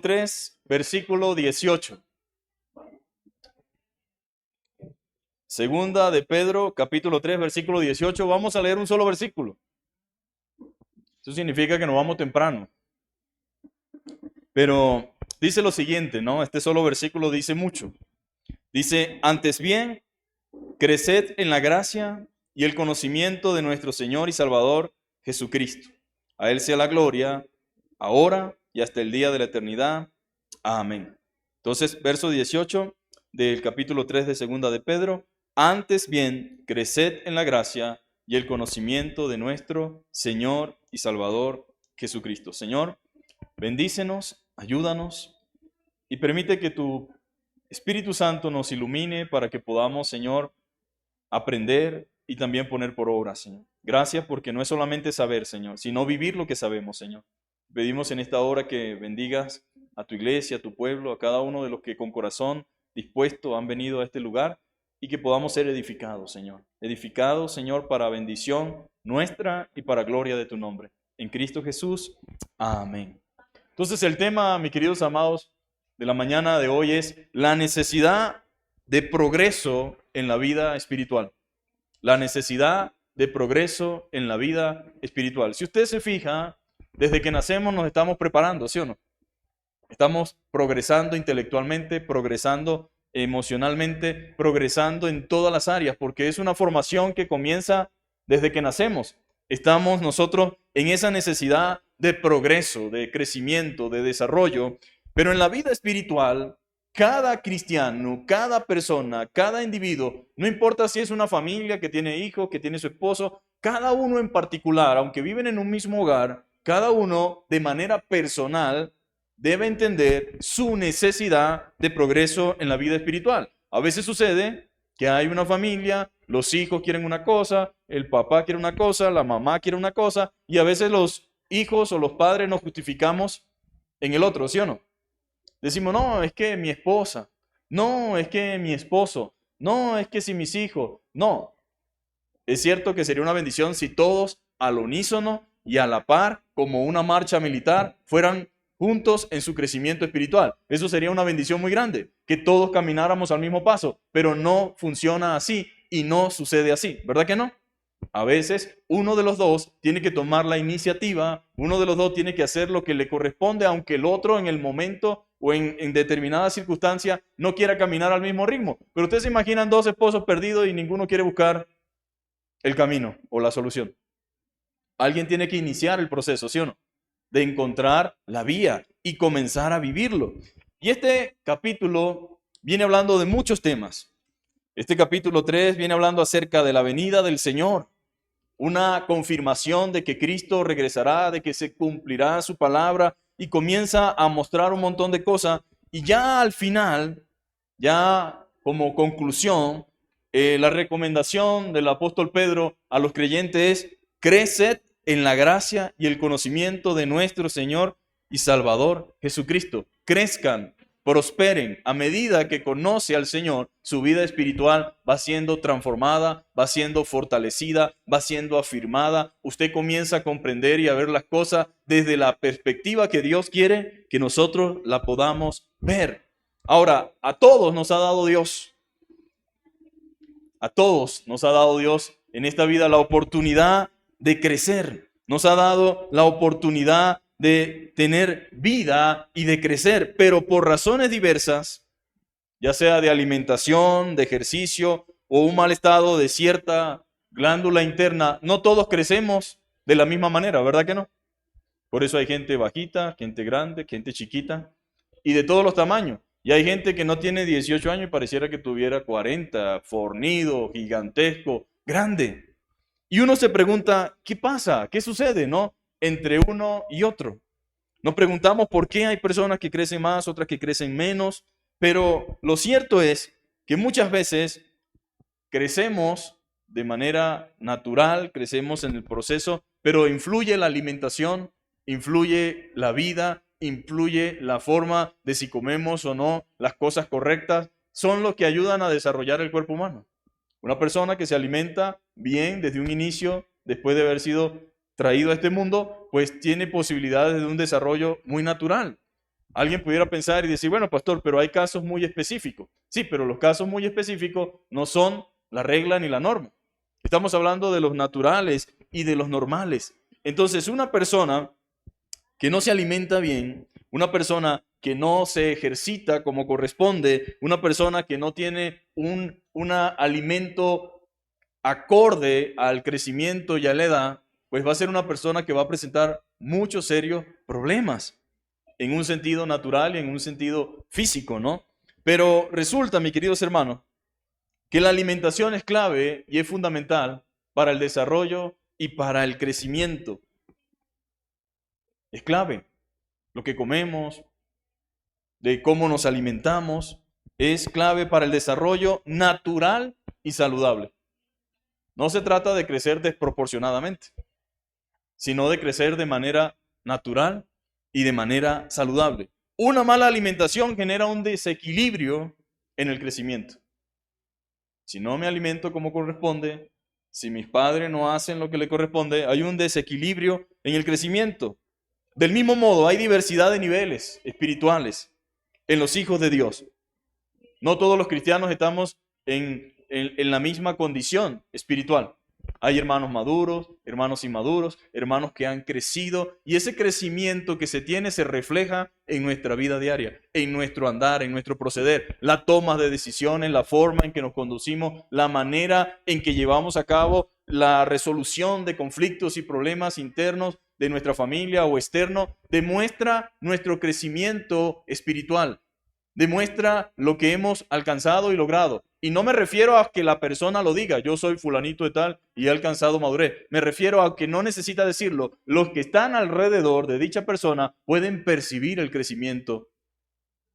3, versículo 18. Segunda de Pedro, capítulo 3, versículo 18. Vamos a leer un solo versículo. Eso significa que nos vamos temprano. Pero dice lo siguiente, ¿no? Este solo versículo dice mucho. Dice, antes bien, creced en la gracia y el conocimiento de nuestro Señor y Salvador Jesucristo. A Él sea la gloria, ahora y hasta el día de la eternidad. Amén. Entonces, verso 18 del capítulo 3 de Segunda de Pedro. Antes bien, creced en la gracia y el conocimiento de nuestro Señor y Salvador Jesucristo. Señor, bendícenos, ayúdanos y permite que tu Espíritu Santo nos ilumine para que podamos, Señor, aprender y también poner por obra, Señor. Gracias porque no es solamente saber, Señor, sino vivir lo que sabemos, Señor. Pedimos en esta hora que bendigas a tu iglesia, a tu pueblo, a cada uno de los que con corazón dispuesto han venido a este lugar y que podamos ser edificados, Señor. Edificados, Señor, para bendición nuestra y para gloria de tu nombre. En Cristo Jesús. Amén. Entonces el tema, mis queridos amados, de la mañana de hoy es la necesidad de progreso en la vida espiritual. La necesidad de progreso en la vida espiritual. Si usted se fija, desde que nacemos nos estamos preparando, ¿sí o no? Estamos progresando intelectualmente, progresando emocionalmente, progresando en todas las áreas, porque es una formación que comienza desde que nacemos. Estamos nosotros en esa necesidad de progreso, de crecimiento, de desarrollo, pero en la vida espiritual, cada cristiano, cada persona, cada individuo, no importa si es una familia que tiene hijos, que tiene su esposo, cada uno en particular, aunque viven en un mismo hogar, cada uno de manera personal debe entender su necesidad de progreso en la vida espiritual. A veces sucede que hay una familia, los hijos quieren una cosa, el papá quiere una cosa, la mamá quiere una cosa, y a veces los hijos o los padres nos justificamos en el otro, ¿sí o no? Decimos, no, es que mi esposa, no, es que mi esposo, no, es que si mis hijos, no. Es cierto que sería una bendición si todos al unísono y a la par, como una marcha militar, fueran juntos en su crecimiento espiritual. Eso sería una bendición muy grande, que todos camináramos al mismo paso, pero no funciona así y no sucede así, ¿verdad que no? A veces uno de los dos tiene que tomar la iniciativa, uno de los dos tiene que hacer lo que le corresponde, aunque el otro en el momento o en determinada circunstancia no quiera caminar al mismo ritmo. Pero ustedes se imaginan dos esposos perdidos y ninguno quiere buscar el camino o la solución. Alguien tiene que iniciar el proceso, ¿sí o no? De encontrar la vía y comenzar a vivirlo. Y este capítulo viene hablando de muchos temas. Este capítulo 3 viene hablando acerca de la venida del Señor, una confirmación de que Cristo regresará, de que se cumplirá su palabra y comienza a mostrar un montón de cosas. Y ya al final, ya como conclusión, la recomendación del apóstol Pedro a los creyentes es: creced en la gracia y el conocimiento de nuestro Señor y Salvador Jesucristo. Crezcan, prosperen. A medida que conoce al Señor, su vida espiritual va siendo transformada, va siendo fortalecida, va siendo afirmada. Usted comienza a comprender y a ver las cosas desde la perspectiva que Dios quiere que nosotros la podamos ver. Ahora, a todos nos ha dado Dios. A todos nos ha dado Dios en esta vida la oportunidad de crecer. Nos ha dado la oportunidad de tener vida y de crecer, pero por razones diversas, ya sea de alimentación, de ejercicio o un mal estado de cierta glándula interna, no todos crecemos de la misma manera, ¿verdad que no? Por eso hay gente bajita, gente grande, gente chiquita y de todos los tamaños. Y hay gente que no tiene 18 años y pareciera que tuviera 40, fornido, gigantesco, grande. Y uno se pregunta, ¿qué pasa? ¿Qué sucede, no? Entre uno y otro. Nos preguntamos por qué hay personas que crecen más, otras que crecen menos, pero lo cierto es que muchas veces crecemos de manera natural, crecemos en el proceso, pero influye la alimentación, influye la vida, influye la forma de si comemos o no las cosas correctas, son los que ayudan a desarrollar el cuerpo humano. Una persona que se alimenta bien desde un inicio, después de haber sido traído a este mundo, pues tiene posibilidades de un desarrollo muy natural. Alguien pudiera pensar y decir, bueno, pastor, pero hay casos muy específicos. Sí, pero los casos muy específicos no son la regla ni la norma. Estamos hablando de los naturales y de los normales. Entonces, una persona que no se alimenta bien, una persona que no se ejercita como corresponde, una persona que no tiene un alimento acorde al crecimiento y a la edad, pues va a ser una persona que va a presentar muchos serios problemas en un sentido natural y en un sentido físico, ¿no? Pero resulta, mis queridos hermanos, que la alimentación es clave y es fundamental para el desarrollo y para el crecimiento. Es clave. Lo que comemos, de cómo nos alimentamos, es clave para el desarrollo natural y saludable. No se trata de crecer desproporcionadamente, sino de crecer de manera natural y de manera saludable. Una mala alimentación genera un desequilibrio en el crecimiento. Si no me alimento como corresponde, si mis padres no hacen lo que le corresponde, hay un desequilibrio en el crecimiento. Del mismo modo, hay diversidad de niveles espirituales en los hijos de Dios. No todos los cristianos estamos en la misma condición espiritual. Hay hermanos maduros, hermanos inmaduros, hermanos que han crecido y ese crecimiento que se tiene se refleja en nuestra vida diaria, en nuestro andar, en nuestro proceder, la toma de decisiones, la forma en que nos conducimos, la manera en que llevamos a cabo la resolución de conflictos y problemas internos de nuestra familia o externo, demuestra nuestro crecimiento espiritual. Demuestra lo que hemos alcanzado y logrado. Y no me refiero a que la persona lo diga, yo soy fulanito de tal y he alcanzado madurez. Me refiero a que no necesita decirlo. Los que están alrededor de dicha persona pueden percibir el crecimiento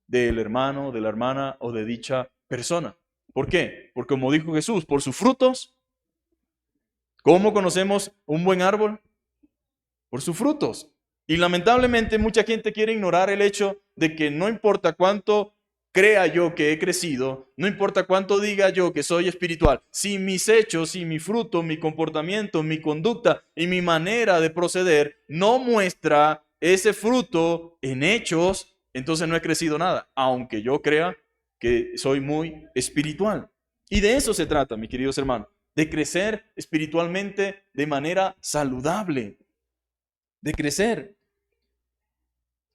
del hermano, de la hermana o de dicha persona. ¿Por qué? Porque como dijo Jesús, por sus frutos. ¿Cómo conocemos un buen árbol? Por sus frutos. Y lamentablemente mucha gente quiere ignorar el hecho de que no importa cuánto crea yo que he crecido, no importa cuánto diga yo que soy espiritual, si mis hechos, si mi fruto, mi comportamiento, mi conducta y mi manera de proceder no muestra ese fruto en hechos, entonces no he crecido nada, aunque yo crea que soy muy espiritual. Y de eso se trata, mis queridos hermanos, de crecer espiritualmente de manera saludable, de crecer.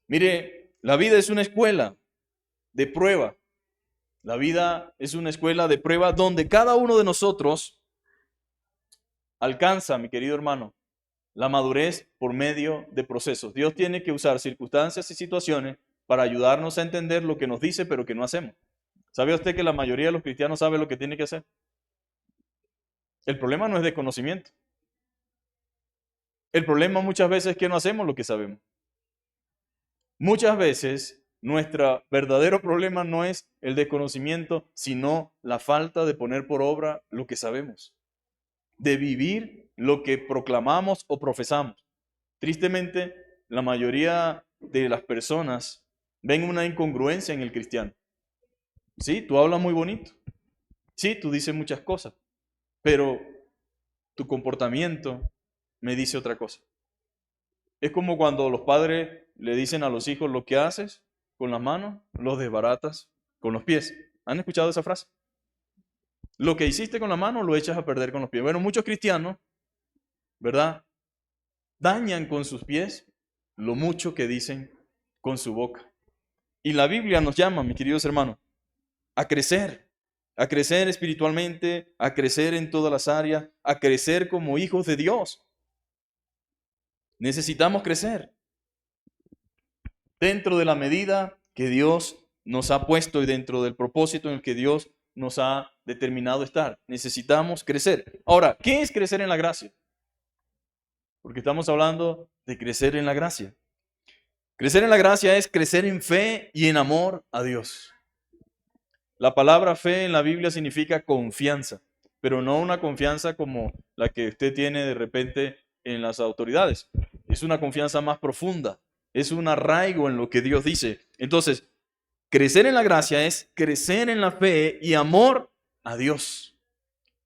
Mire, la vida es una escuela de prueba. La vida es una escuela de prueba donde cada uno de nosotros alcanza, mi querido hermano, la madurez por medio de procesos. Dios tiene que usar circunstancias y situaciones para ayudarnos a entender lo que nos dice, pero que no hacemos. ¿Sabe usted que la mayoría de los cristianos sabe lo que tiene que hacer? El problema no es de conocimiento. El problema muchas veces es que no hacemos lo que sabemos. Muchas veces nuestro verdadero problema no es el desconocimiento, sino la falta de poner por obra lo que sabemos, de vivir lo que proclamamos o profesamos. Tristemente, la mayoría de las personas ven una incongruencia en el cristiano. Sí, tú hablas muy bonito. Sí, tú dices muchas cosas, pero tu comportamiento me dice otra cosa. Es como cuando los padres le dicen a los hijos: lo que haces con las manos, los desbaratas con los pies. ¿Han escuchado esa frase? Lo que hiciste con la mano lo echas a perder con los pies. Bueno, muchos cristianos, ¿verdad?, dañan con sus pies lo mucho que dicen con su boca. Y la Biblia nos llama, mis queridos hermanos, a crecer espiritualmente, a crecer en todas las áreas, a crecer como hijos de Dios. Necesitamos crecer dentro de la medida que Dios nos ha puesto y dentro del propósito en el que Dios nos ha determinado estar. Necesitamos crecer. Ahora, ¿qué es crecer en la gracia? Porque estamos hablando de crecer en la gracia. Crecer en la gracia es crecer en fe y en amor a Dios. La palabra fe en la Biblia significa confianza, pero no una confianza como la que usted tiene de repente en las autoridades. Es una confianza más profunda, es un arraigo en lo que Dios dice. Entonces, crecer en la gracia es crecer en la fe y amor a Dios.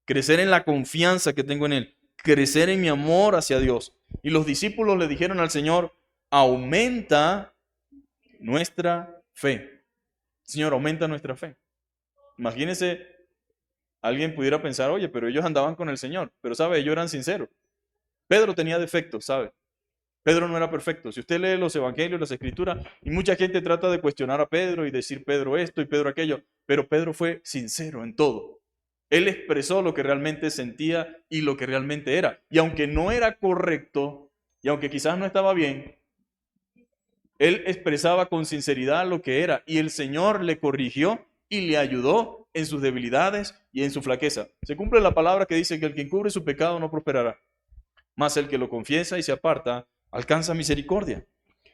Crecer en la confianza que tengo en Él, crecer en mi amor hacia Dios. Y los discípulos le dijeron al Señor: aumenta nuestra fe. Señor, aumenta nuestra fe. Imagínense, alguien pudiera pensar, oye, pero ellos andaban con el Señor, pero sabe, ellos eran sinceros. Pedro tenía defectos, ¿sabe? Pedro no era perfecto. Si usted lee los evangelios, las escrituras, y mucha gente trata de cuestionar a Pedro y decir Pedro esto y Pedro aquello, pero Pedro fue sincero en todo. Él expresó lo que realmente sentía y lo que realmente era. Y aunque no era correcto, y aunque quizás no estaba bien, él expresaba con sinceridad lo que era. Y el Señor le corrigió y le ayudó en sus debilidades y en su flaqueza. Se cumple la palabra que dice que el que encubre su pecado no prosperará, mas el que lo confiesa y se aparta alcanza misericordia.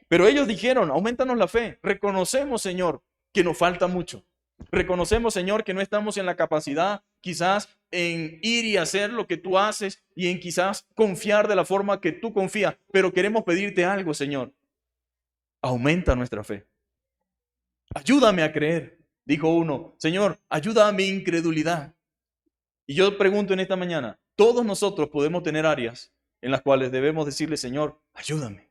Pero ellos dijeron, aumentanos la fe. Reconocemos, Señor, que nos falta mucho. Reconocemos, Señor, que no estamos en la capacidad quizás en ir y hacer lo que tú haces y en quizás confiar de la forma que tú confías. Pero queremos pedirte algo, Señor. Aumenta nuestra fe. Ayúdame a creer. Dijo uno, Señor, ayuda a mi incredulidad. Y yo pregunto en esta mañana, todos nosotros podemos tener áreas en las cuales debemos decirle, Señor, ayúdame.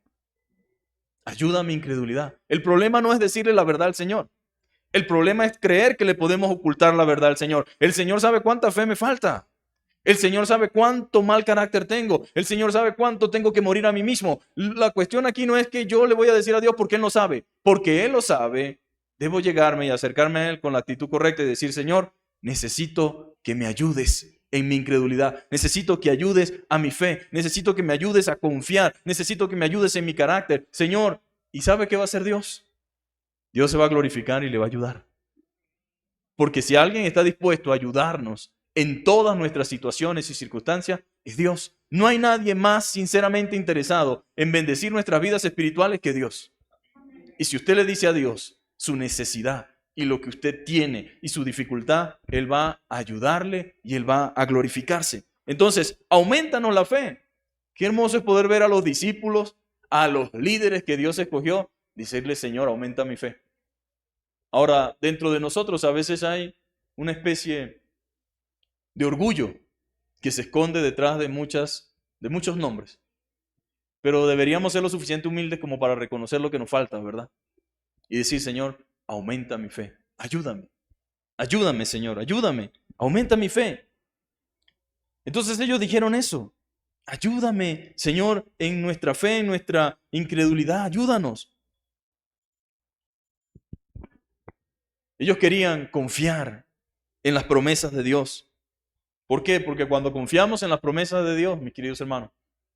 Ayuda a mi incredulidad. El problema no es decirle la verdad al Señor. El problema es creer que le podemos ocultar la verdad al Señor. El Señor sabe cuánta fe me falta. El Señor sabe cuánto mal carácter tengo. El Señor sabe cuánto tengo que morir a mí mismo. La cuestión aquí no es que yo le voy a decir a Dios porque Él no sabe. Porque Él lo sabe, debo llegarme y acercarme a Él con la actitud correcta y decir, Señor, necesito que me ayudes en mi incredulidad. Necesito que ayudes a mi fe. Necesito que me ayudes a confiar. Necesito que me ayudes en mi carácter. Señor, ¿y sabe qué va a hacer Dios? Dios se va a glorificar y le va a ayudar. Porque si alguien está dispuesto a ayudarnos en todas nuestras situaciones y circunstancias, es Dios. No hay nadie más sinceramente interesado en bendecir nuestras vidas espirituales que Dios. Y si usted le dice a Dios su necesidad y lo que usted tiene y su dificultad, Él va a ayudarle y Él va a glorificarse. Entonces, aumentanos la fe. Qué hermoso es poder ver a los discípulos, a los líderes que Dios escogió, decirle, Señor, aumenta mi fe. Ahora, dentro de nosotros a veces hay una especie de orgullo que se esconde detrás de muchos nombres. Pero deberíamos ser lo suficiente humildes como para reconocer lo que nos falta, ¿verdad? Y decir, Señor, aumenta mi fe. Ayúdame. Ayúdame, Señor. Ayúdame. Aumenta mi fe. Entonces ellos dijeron eso. Ayúdame, Señor, en nuestra fe, en nuestra incredulidad. Ayúdanos. Ellos querían confiar en las promesas de Dios. ¿Por qué? Porque cuando confiamos en las promesas de Dios, mis queridos hermanos,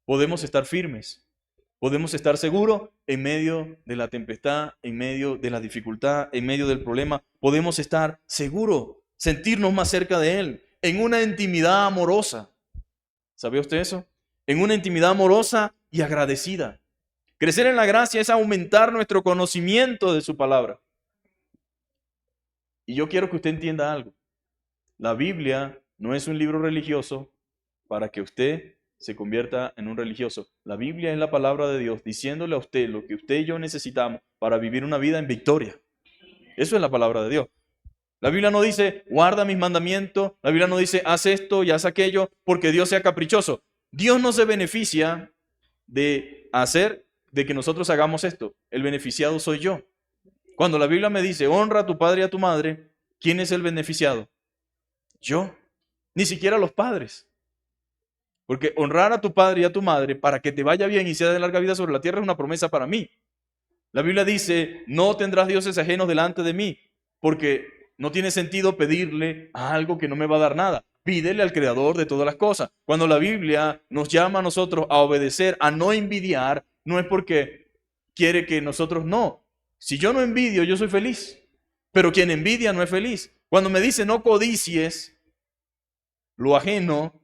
podemos estar firmes, podemos estar seguros en medio de la tempestad, en medio de la dificultad, en medio del problema. Podemos estar seguros, sentirnos más cerca de Él, en una intimidad amorosa. ¿Sabía usted eso? En una intimidad amorosa y agradecida. Crecer en la gracia es aumentar nuestro conocimiento de su palabra. Y yo quiero que usted entienda algo. La Biblia no es un libro religioso para que usted se convierta en un religioso. La Biblia es la palabra de Dios diciéndole a usted lo que usted y yo necesitamos para vivir una vida en victoria. Eso es la palabra de Dios. La Biblia no dice, guarda mis mandamientos. La Biblia no dice, haz esto y haz aquello porque Dios sea caprichoso. Dios no se beneficia de que nosotros hagamos esto. El beneficiado soy yo. Cuando la Biblia me dice, honra a tu padre y a tu madre, ¿quién es el beneficiado? Yo. Ni siquiera los padres. Porque honrar a tu padre y a tu madre para que te vaya bien y sea de larga vida sobre la tierra es una promesa para mí. La Biblia dice, no tendrás dioses ajenos delante de mí, porque no tiene sentido pedirle a algo que no me va a dar nada. Pídele al Creador de todas las cosas. Cuando la Biblia nos llama a nosotros a obedecer, a no envidiar, no es porque quiere que nosotros no. Si yo no envidio, yo soy feliz. Pero quien envidia no es feliz. Cuando me dice no codicies lo ajeno,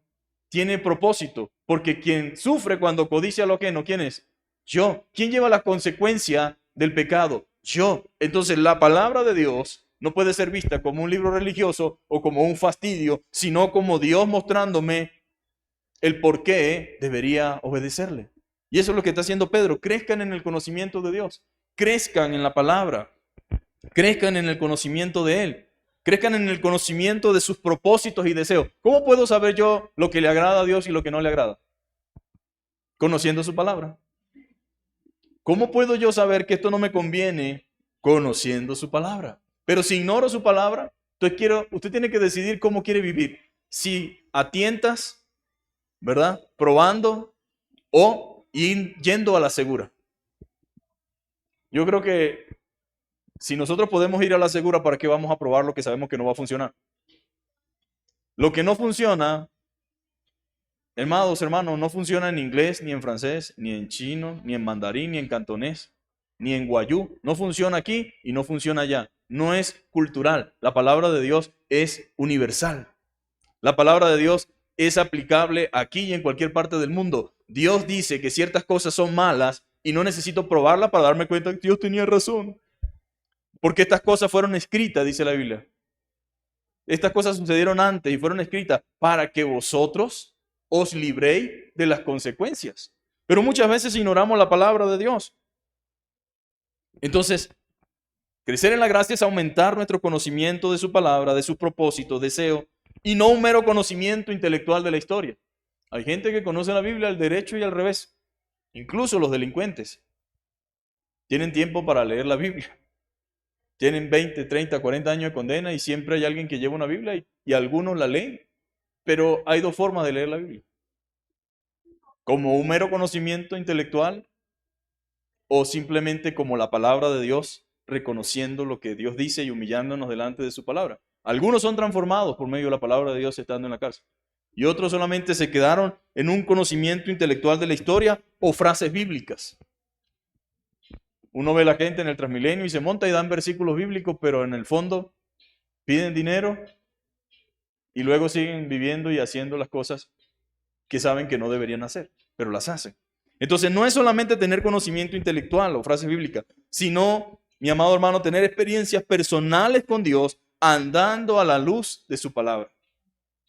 tiene propósito. Porque quien sufre cuando codicia lo ajeno, ¿quién es? Yo. ¿Quién lleva la consecuencia del pecado? Yo. Entonces la palabra de Dios no puede ser vista como un libro religioso o como un fastidio, sino como Dios mostrándome el por qué debería obedecerle. Y eso es lo que está haciendo Pedro. Crezcan en el conocimiento de Dios. Crezcan en la palabra. Crezcan en el conocimiento de Él. Crezcan en el conocimiento de sus propósitos y deseos. ¿Cómo puedo saber yo lo que le agrada a Dios y lo que no le agrada? Conociendo su palabra. ¿Cómo puedo yo saber que esto no me conviene Conociendo su palabra. Pero si ignoro su palabra, entonces usted tiene que decidir cómo quiere vivir. Si a tientas, ¿verdad? Probando o yendo a la segura. Yo creo que si nosotros podemos ir a la segura, ¿para qué vamos a probar lo que sabemos que no va a funcionar? Lo que no funciona, hermanos, no funciona en inglés, ni en francés, ni en chino, ni en mandarín, ni en cantonés, ni en guayú. No funciona aquí y no funciona allá. No es cultural. La palabra de Dios es universal. La palabra de Dios es aplicable aquí y en cualquier parte del mundo. Dios dice que ciertas cosas son malas y no necesito probarlas para darme cuenta que Dios tenía razón. Porque estas cosas fueron escritas, dice la Biblia. Estas cosas sucedieron antes y fueron escritas para que vosotros os libréis de las consecuencias. Pero muchas veces ignoramos la palabra de Dios. Entonces, crecer en la gracia es aumentar nuestro conocimiento de su palabra, de sus propósitos, deseo, y no un mero conocimiento intelectual de la historia. Hay gente que conoce la Biblia al derecho y al revés. Incluso los delincuentes tienen tiempo para leer la Biblia. Tienen 20, 30, 40 años de condena y siempre hay alguien que lleva una Biblia y algunos la leen. Pero hay dos formas de leer la Biblia. Como un mero conocimiento intelectual o simplemente como la palabra de Dios, reconociendo lo que Dios dice y humillándonos delante de su palabra. Algunos son transformados por medio de la palabra de Dios estando en la cárcel. Y otros solamente se quedaron en un conocimiento intelectual de la historia o frases bíblicas. Uno ve a la gente en el Transmilenio y se monta y dan versículos bíblicos, pero en el fondo piden dinero y luego siguen viviendo y haciendo las cosas que saben que no deberían hacer, pero las hacen. Entonces no es solamente tener conocimiento intelectual o frases bíblicas, sino, mi amado hermano, tener experiencias personales con Dios andando a la luz de su palabra.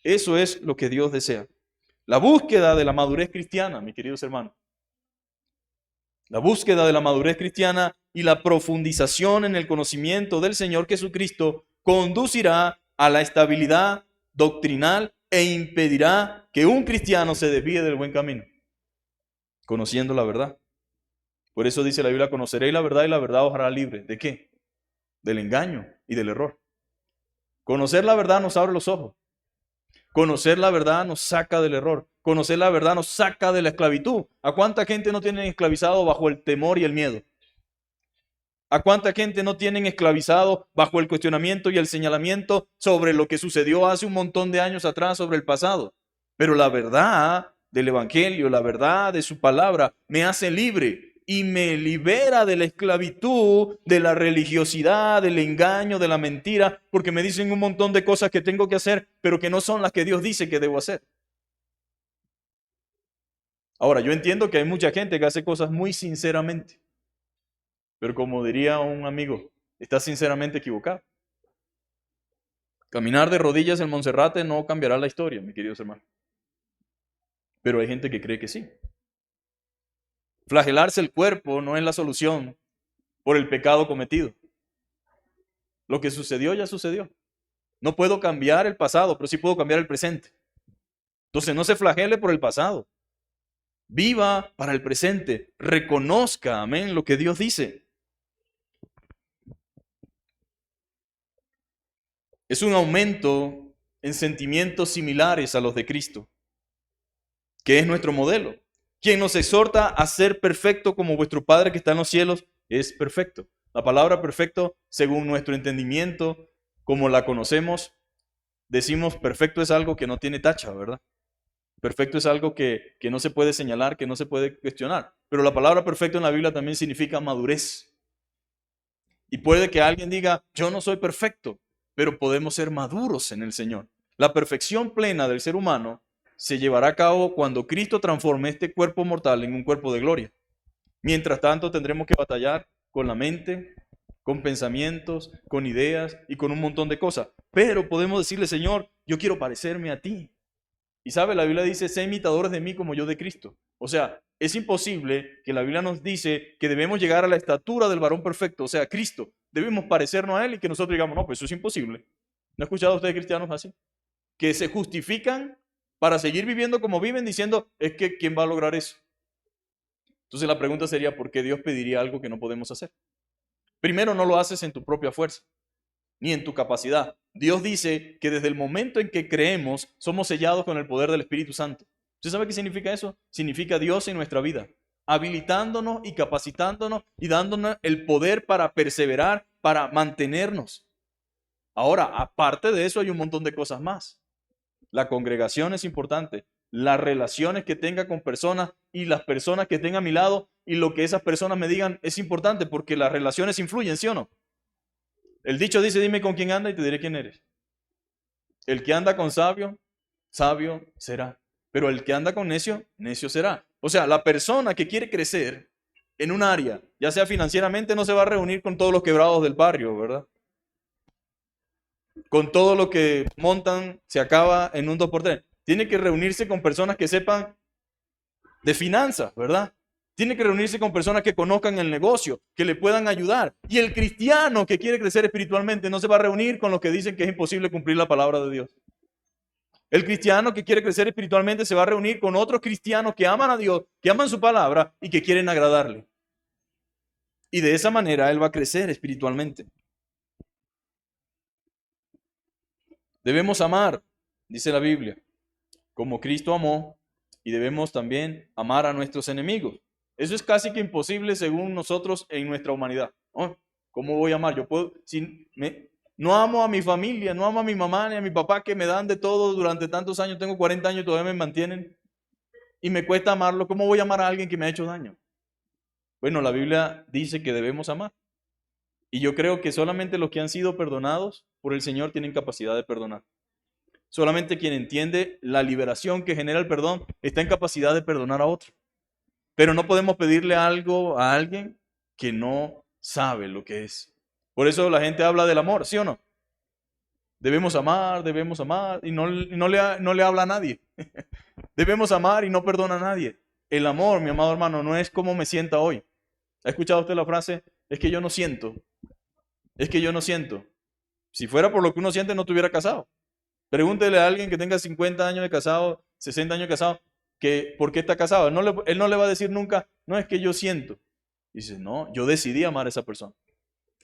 Eso es lo que Dios desea. La búsqueda de la madurez cristiana, mis queridos hermanos. La búsqueda de la madurez cristiana y la profundización en el conocimiento del Señor Jesucristo conducirá a la estabilidad doctrinal e impedirá que un cristiano se desvíe del buen camino, conociendo la verdad. Por eso dice la Biblia, conoceréis la verdad y la verdad os hará libre. ¿De qué? Del engaño y del error. Conocer la verdad nos abre los ojos. Conocer la verdad nos saca del error. Conocer la verdad nos saca de la esclavitud. ¿A cuánta gente no tienen esclavizado bajo el temor y el miedo? ¿A cuánta gente no tienen esclavizado bajo el cuestionamiento y el señalamiento sobre lo que sucedió hace un montón de años atrás, sobre el pasado? Pero la verdad del Evangelio, la verdad de su palabra, me hace libre y me libera de la esclavitud, de la religiosidad, del engaño, de la mentira, porque me dicen un montón de cosas que tengo que hacer, pero que no son las que Dios dice que debo hacer. Ahora, yo entiendo que hay mucha gente que hace cosas muy sinceramente, pero como diría un amigo, está sinceramente equivocado. Caminar de rodillas en Monserrate no cambiará la historia, mis queridos hermanos. Pero hay gente que cree que sí. Flagelarse el cuerpo no es la solución por el pecado cometido. Lo que sucedió ya sucedió. No puedo cambiar el pasado, pero sí puedo cambiar el presente. Entonces no se flagele por el pasado. Viva para el presente. Reconozca, amén, lo que Dios dice. Es un aumento en sentimientos similares a los de Cristo, que es nuestro modelo. Quien nos exhorta a ser perfecto como vuestro Padre que está en los cielos es perfecto. La palabra perfecto, según nuestro entendimiento, como la conocemos, decimos perfecto es algo que no tiene tacha, ¿verdad? Perfecto es algo que no se puede señalar, que no se puede cuestionar. Pero la palabra perfecto en la Biblia también significa madurez. Y puede que alguien diga, yo no soy perfecto, pero podemos ser maduros en el Señor. La perfección plena del ser humano se llevará a cabo cuando Cristo transforme este cuerpo mortal en un cuerpo de gloria. Mientras tanto, tendremos que batallar con la mente, con pensamientos, con ideas y con un montón de cosas. Pero podemos decirle, Señor, yo quiero parecerme a ti. Y sabe, la Biblia dice, sé imitadores de mí como yo de Cristo. O sea, es imposible que la Biblia nos dice que debemos llegar a la estatura del varón perfecto, o sea, Cristo. Debemos parecernos a Él y que nosotros digamos, no, pues eso es imposible. ¿No ha escuchado a ustedes cristianos así? Que se justifican para seguir viviendo como viven diciendo, es que ¿quién va a lograr eso? Entonces la pregunta sería, ¿por qué Dios pediría algo que no podemos hacer? Primero, no lo haces en tu propia fuerza, ni en tu capacidad. Dios dice que desde el momento en que creemos, somos sellados con el poder del Espíritu Santo. ¿Usted sabe qué significa eso? Significa Dios en nuestra vida, habilitándonos y capacitándonos y dándonos el poder para perseverar, para mantenernos. Ahora, aparte de eso, hay un montón de cosas más. La congregación es importante, las relaciones que tenga con personas y las personas que tenga a mi lado y lo que esas personas me digan es importante porque las relaciones influyen, ¿sí o no? El dicho dice, dime con quién anda y te diré quién eres. El que anda con sabio, sabio será. Pero el que anda con necio, necio será. O sea, la persona que quiere crecer en un área, ya sea financieramente, no se va a reunir con todos los quebrados del barrio, ¿verdad? Con todo lo que montan se acaba en un 2x3. Tiene que reunirse con personas que sepan de finanzas, ¿verdad? Tiene que reunirse con personas que conozcan el negocio, que le puedan ayudar. Y el cristiano que quiere crecer espiritualmente no se va a reunir con los que dicen que es imposible cumplir la palabra de Dios. El cristiano que quiere crecer espiritualmente se va a reunir con otros cristianos que aman a Dios, que aman su palabra y que quieren agradarle. Y de esa manera él va a crecer espiritualmente. Debemos amar, dice la Biblia, como Cristo amó, y debemos también amar a nuestros enemigos. Eso es casi que imposible según nosotros en nuestra humanidad. ¿No? ¿Cómo voy a amar? Yo puedo, no amo a mi familia, no amo a mi mamá ni a mi papá que me dan de todo durante tantos años, tengo 40 años y todavía me mantienen y me cuesta amarlo. ¿Cómo voy a amar a alguien que me ha hecho daño? Bueno, la Biblia dice que debemos amar. Y yo creo que solamente los que han sido perdonados por el Señor tienen capacidad de perdonar. Solamente quien entiende la liberación que genera el perdón está en capacidad de perdonar a otro. Pero no podemos pedirle algo a alguien que no sabe lo que es. Por eso la gente habla del amor, ¿sí o no? Debemos amar y no le habla a nadie. Debemos amar y no perdona a nadie. El amor, mi amado hermano, no es como me sienta hoy. ¿Ha escuchado usted la frase? Es que yo no siento. Es que yo no siento. Si fuera por lo que uno siente, no estuviera casado. Pregúntele a alguien que tenga 50 años de casado, 60 años de casado, que por qué está casado. Él no le va a decir nunca, no es que yo siento. Dice, no, yo decidí amar a esa persona.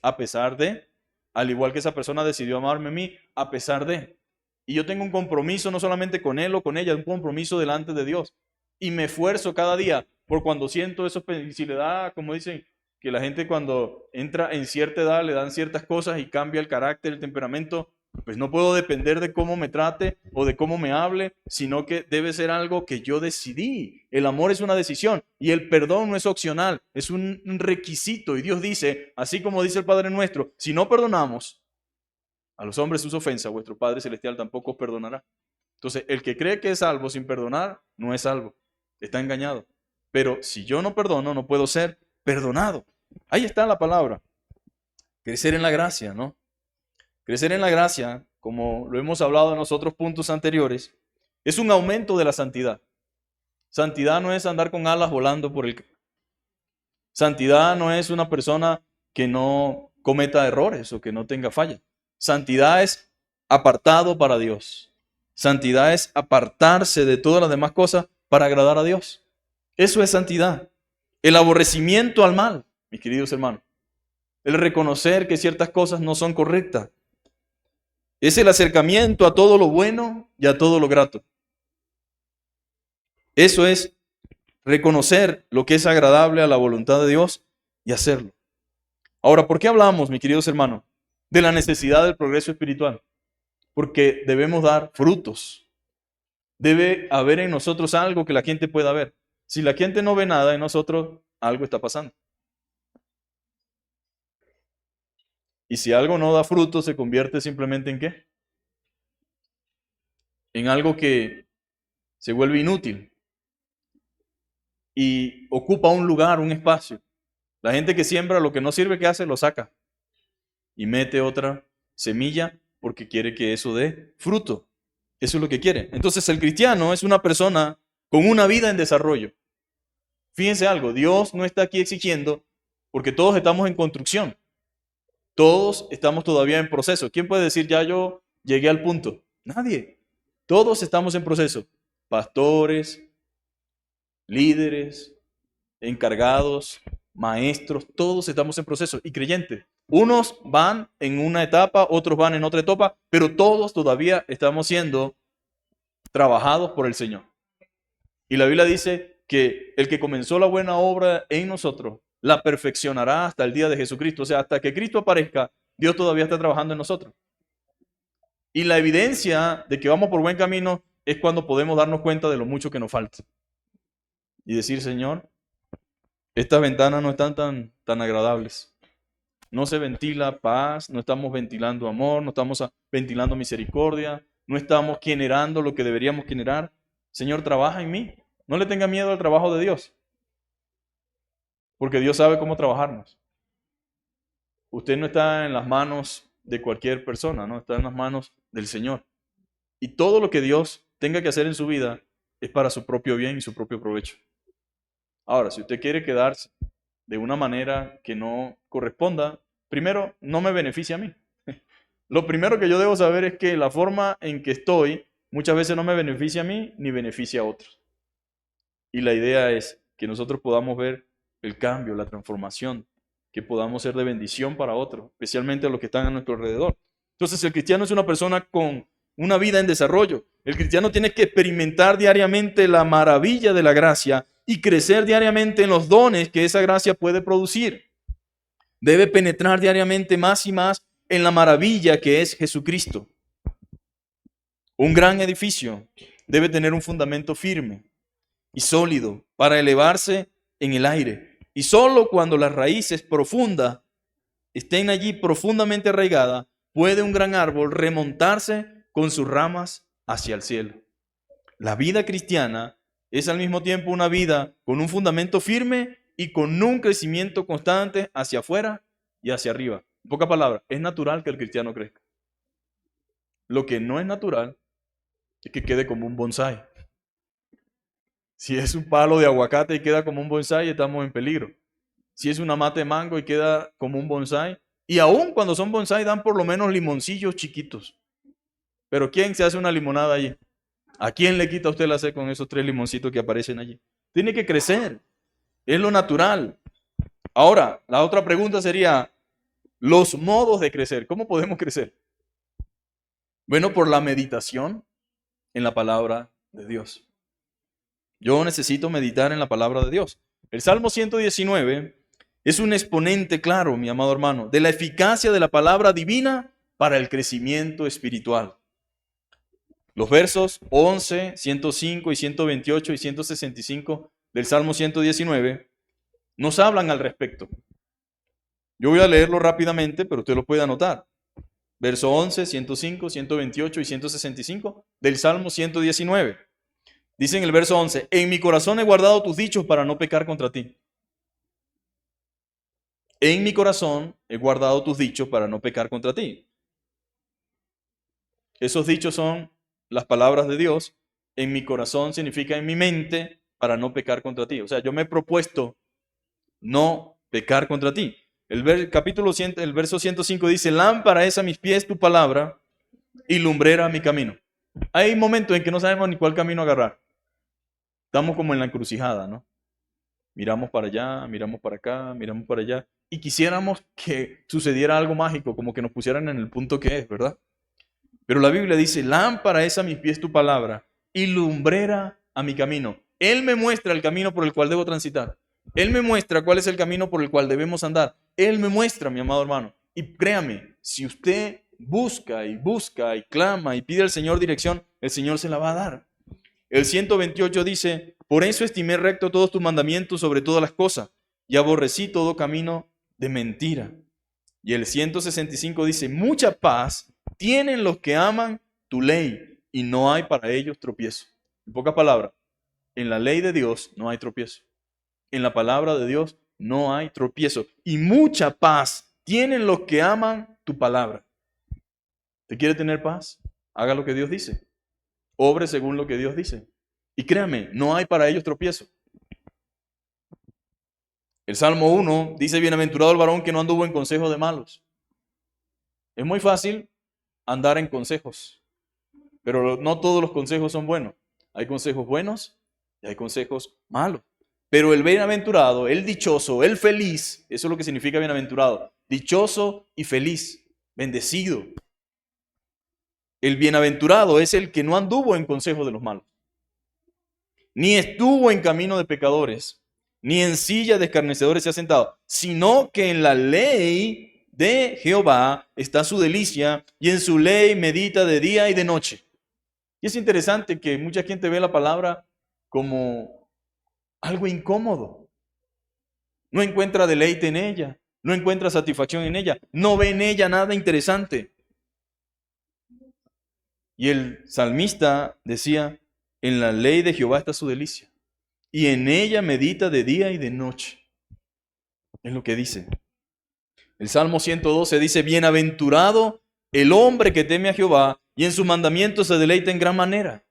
A pesar de, al igual que esa persona decidió amarme a mí, a pesar de. Y yo tengo un compromiso no solamente con él o con ella, un compromiso delante de Dios. Y me esfuerzo cada día por cuando siento eso, si le da, como dicen, que la gente cuando entra en cierta edad le dan ciertas cosas y cambia el carácter, el temperamento, pues no puedo depender de cómo me trate o de cómo me hable, sino que debe ser algo que yo decidí. El amor es una decisión y el perdón no es opcional, es un requisito. Y Dios dice, así como dice el Padre nuestro, si no perdonamos a los hombres sus ofensas, vuestro Padre Celestial tampoco os perdonará. Entonces, el que cree que es salvo sin perdonar, no es salvo, está engañado. Pero si yo no perdono, no puedo ser perdonado. Ahí está la palabra. Crecer en la gracia, ¿no? Crecer en la gracia, como lo hemos hablado en los otros puntos anteriores, es un aumento de la santidad. Santidad no es andar con alas volando por el... Santidad no es una persona que no cometa errores o que no tenga fallas. Santidad es apartado para Dios. Santidad es apartarse de todas las demás cosas para agradar a Dios. Eso es santidad. El aborrecimiento al mal, mis queridos hermanos. El reconocer que ciertas cosas no son correctas. Es el acercamiento a todo lo bueno y a todo lo grato. Eso es reconocer lo que es agradable a la voluntad de Dios y hacerlo. Ahora, ¿por qué hablamos, mis queridos hermanos, de la necesidad del progreso espiritual? Porque debemos dar frutos. Debe haber en nosotros algo que la gente pueda ver. Si la gente no ve nada en nosotros, algo está pasando. Y si algo no da fruto, se convierte simplemente ¿en qué? En algo que se vuelve inútil y ocupa un lugar, un espacio. La gente que siembra lo que no sirve, ¿qué hace? Lo saca y mete otra semilla porque quiere que eso dé fruto. Eso es lo que quiere. Entonces el cristiano es una persona con una vida en desarrollo. Fíjense algo, Dios no está aquí exigiendo porque todos estamos en construcción. Todos estamos todavía en proceso. ¿Quién puede decir ya yo llegué al punto? Nadie. Todos estamos en proceso. Pastores, líderes, encargados, maestros, todos estamos en proceso. Y creyentes, unos van en una etapa, otros van en otra etapa, pero todos todavía estamos siendo trabajados por el Señor. Y la Biblia dice que el que comenzó la buena obra en nosotros, la perfeccionará hasta el día de Jesucristo. O sea, hasta que Cristo aparezca, Dios todavía está trabajando en nosotros. Y la evidencia de que vamos por buen camino es cuando podemos darnos cuenta de lo mucho que nos falta. Y decir, Señor, estas ventanas no están tan agradables. No se ventila paz, no estamos ventilando amor, no estamos ventilando misericordia, no estamos generando lo que deberíamos generar. Señor, trabaja en mí. No le tenga miedo al trabajo de Dios, porque Dios sabe cómo trabajarnos. Usted no está en las manos de cualquier persona, no está en las manos del Señor. Y todo lo que Dios tenga que hacer en su vida es para su propio bien y su propio provecho. Ahora, si usted quiere quedarse de una manera que no corresponda, primero, no me beneficia a mí. Lo primero que yo debo saber es que la forma en que estoy muchas veces no me beneficia a mí ni beneficia a otros. Y la idea es que nosotros podamos ver el cambio, la transformación, que podamos ser de bendición para otros, especialmente a los que están a nuestro alrededor. Entonces, el cristiano es una persona con una vida en desarrollo. El cristiano tiene que experimentar diariamente la maravilla de la gracia y crecer diariamente en los dones que esa gracia puede producir. Debe penetrar diariamente más y más en la maravilla que es Jesucristo. Un gran edificio debe tener un fundamento firme y sólido para elevarse en el aire. Y solo cuando las raíces profundas estén allí profundamente arraigadas, puede un gran árbol remontarse con sus ramas hacia el cielo. La vida cristiana es al mismo tiempo una vida con un fundamento firme y con un crecimiento constante hacia afuera y hacia arriba. En pocas palabras, es natural que el cristiano crezca. Lo que no es natural es que quede como un bonsái. Si es un palo de aguacate y queda como un bonsái, estamos en peligro. Si es una mata de mango y queda como un bonsái, y aún cuando son bonsái dan por lo menos limoncillos chiquitos. Pero ¿quién se hace una limonada allí? ¿A quién le quita usted la sed con esos 3 limoncitos que aparecen allí? Tiene que crecer. Es lo natural. Ahora, la otra pregunta sería, los modos de crecer. ¿Cómo podemos crecer? Bueno, por la meditación en la palabra de Dios. Yo necesito meditar en la palabra de Dios. El Salmo 119 es un exponente claro, mi amado hermano, de la eficacia de la palabra divina para el crecimiento espiritual. Los versos 11, 105 y 128 y 165 del Salmo 119 nos hablan al respecto. Yo voy a leerlo rápidamente, pero usted lo puede anotar. Verso 11, 105, 128 y 165 del Salmo 119. Dice en el verso 11, en mi corazón he guardado tus dichos para no pecar contra ti. En mi corazón he guardado tus dichos para no pecar contra ti. Esos dichos son las palabras de Dios. En mi corazón significa en mi mente para no pecar contra ti. O sea, yo me he propuesto no pecar contra ti. El verso 105 dice, lámpara es a mis pies tu palabra y lumbrera a mi camino. Hay momentos en que no sabemos ni cuál camino agarrar. Estamos como en la encrucijada, ¿no? Miramos para allá, miramos para acá, miramos para allá. Y quisiéramos que sucediera algo mágico, como que nos pusieran en el punto que es, ¿verdad? Pero la Biblia dice, lámpara es a mis pies tu palabra y lumbrera a mi camino. Él me muestra el camino por el cual debo transitar. Él me muestra cuál es el camino por el cual debemos andar. Él me muestra, mi amado hermano. Y créame, si usted busca y clama y pide al Señor dirección, el Señor se la va a dar. El 128 dice, por eso estimé recto todos tus mandamientos sobre todas las cosas y aborrecí todo camino de mentira. Y el 165 dice, mucha paz tienen los que aman tu ley y no hay para ellos tropiezo. En pocas palabras, en la ley de Dios no hay tropiezo. En la palabra de Dios no hay tropiezo. Y mucha paz tienen los que aman tu palabra. ¿Te quiere tener paz? Haga lo que Dios dice. Obre según lo que Dios dice. Y créame, no hay para ellos tropiezo. El Salmo 1 dice, bienaventurado el varón que no anduvo en consejo de malos. Es muy fácil andar en consejos, pero no todos los consejos son buenos. Hay consejos buenos y hay consejos malos. Pero el bienaventurado, el dichoso, el feliz, eso es lo que significa bienaventurado, dichoso y feliz, bendecido. El bienaventurado es el que no anduvo en consejo de los malos, ni estuvo en camino de pecadores, ni en silla de escarnecedores se ha sentado, sino que en la ley de Jehová está su delicia, y en su ley medita de día y de noche. Y es interesante que mucha gente ve la palabra como algo incómodo. No encuentra deleite en ella, no encuentra satisfacción en ella, no ve en ella nada interesante. Y el salmista decía, en la ley de Jehová está su delicia, y en ella medita de día y de noche. Es lo que dice. El Salmo 112 dice, bienaventurado el hombre que teme a Jehová, y en sus mandamientos se deleita en gran manera.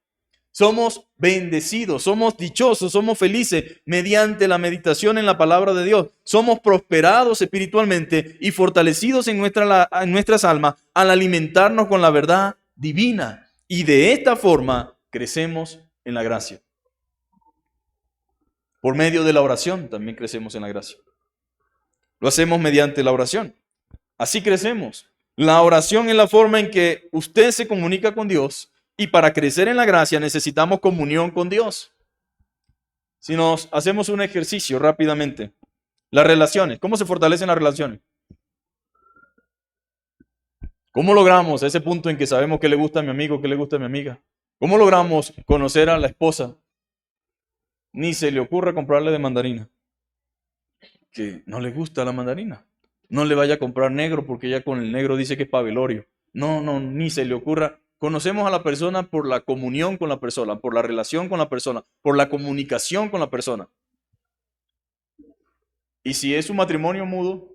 Somos bendecidos, somos dichosos, somos felices mediante la meditación en la palabra de Dios. Somos prosperados espiritualmente y fortalecidos en nuestras almas al alimentarnos con la verdad divina. Y de esta forma crecemos en la gracia. Por medio de la oración también crecemos en la gracia. Lo hacemos mediante la oración. Así crecemos. La oración es la forma en que usted se comunica con Dios. Y para crecer en la gracia necesitamos comunión con Dios. Si nos hacemos un ejercicio rápidamente, las relaciones, ¿cómo se fortalecen las relaciones? ¿Cómo logramos ese punto en que sabemos qué le gusta a mi amigo, qué le gusta a mi amiga? ¿Cómo logramos conocer a la esposa? Ni se le ocurra comprarle de mandarina, que no le gusta la mandarina. No le vaya a comprar negro porque ella con el negro dice que es pa' velorio. No, ni se le ocurra. Conocemos a la persona por la comunión con la persona, por la relación con la persona, por la comunicación con la persona. Y si es un matrimonio mudo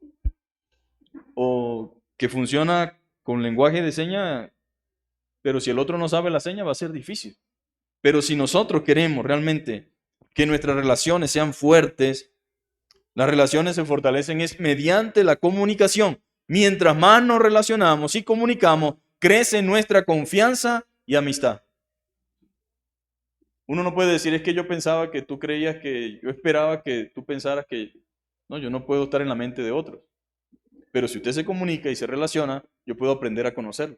o que funciona con lenguaje de señas, pero si el otro no sabe la seña va a ser difícil. Pero si nosotros queremos realmente que nuestras relaciones sean fuertes, las relaciones se fortalecen es mediante la comunicación. Mientras más nos relacionamos y comunicamos, crece nuestra confianza y amistad. Uno no puede decir, es que yo pensaba que tú creías que, yo esperaba que tú pensaras que, no, yo no puedo estar en la mente de otros. Pero si usted se comunica y se relaciona, yo puedo aprender a conocerlo.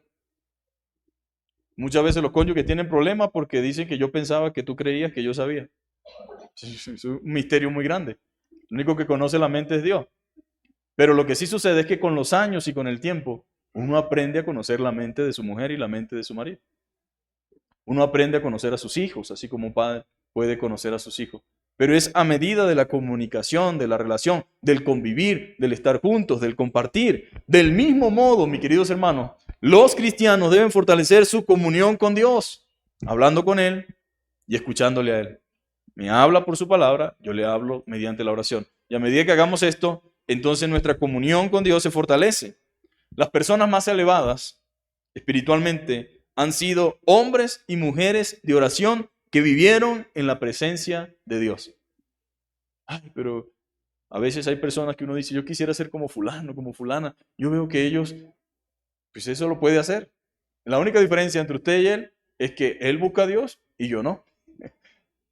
Muchas veces los cónyuges tienen problemas porque dicen que yo pensaba que tú creías que yo sabía. Es un misterio muy grande. Lo único que conoce la mente es Dios. Pero lo que sí sucede es que con los años y con el tiempo, uno aprende a conocer la mente de su mujer y la mente de su marido. Uno aprende a conocer a sus hijos, así como un padre puede conocer a sus hijos. Pero es a medida de la comunicación, de la relación, del convivir, del estar juntos, del compartir. Del mismo modo, mis queridos hermanos, los cristianos deben fortalecer su comunión con Dios, hablando con Él y escuchándole a Él. Me habla por su palabra, yo le hablo mediante la oración. Y a medida que hagamos esto, entonces nuestra comunión con Dios se fortalece. Las personas más elevadas espiritualmente han sido hombres y mujeres de oración que vivieron en la presencia de Dios. Ay, pero a veces hay personas que uno dice, yo quisiera ser como fulano, como fulana. Yo veo que ellos, pues eso lo puede hacer. La única diferencia entre usted y él es que él busca a Dios y yo no.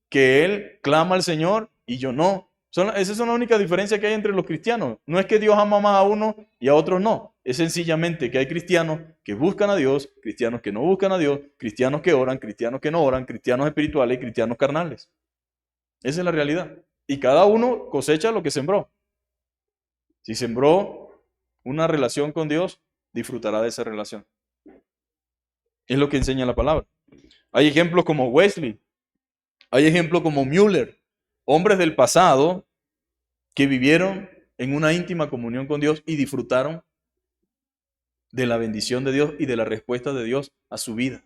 Que él clama al Señor y yo no. Esa es la única diferencia que hay entre los cristianos. No es que Dios ama más a uno y a otros no. Es sencillamente que hay cristianos que buscan a Dios, cristianos que no buscan a Dios, cristianos que oran, cristianos que no oran, cristianos espirituales y cristianos carnales. Esa es la realidad. Y cada uno cosecha lo que sembró. Si sembró una relación con Dios, disfrutará de esa relación. Es lo que enseña la palabra. Hay ejemplos como Wesley, hay ejemplos como Müller, hombres del pasado que vivieron en una íntima comunión con Dios y disfrutaron de la bendición de Dios y de la respuesta de Dios a su vida.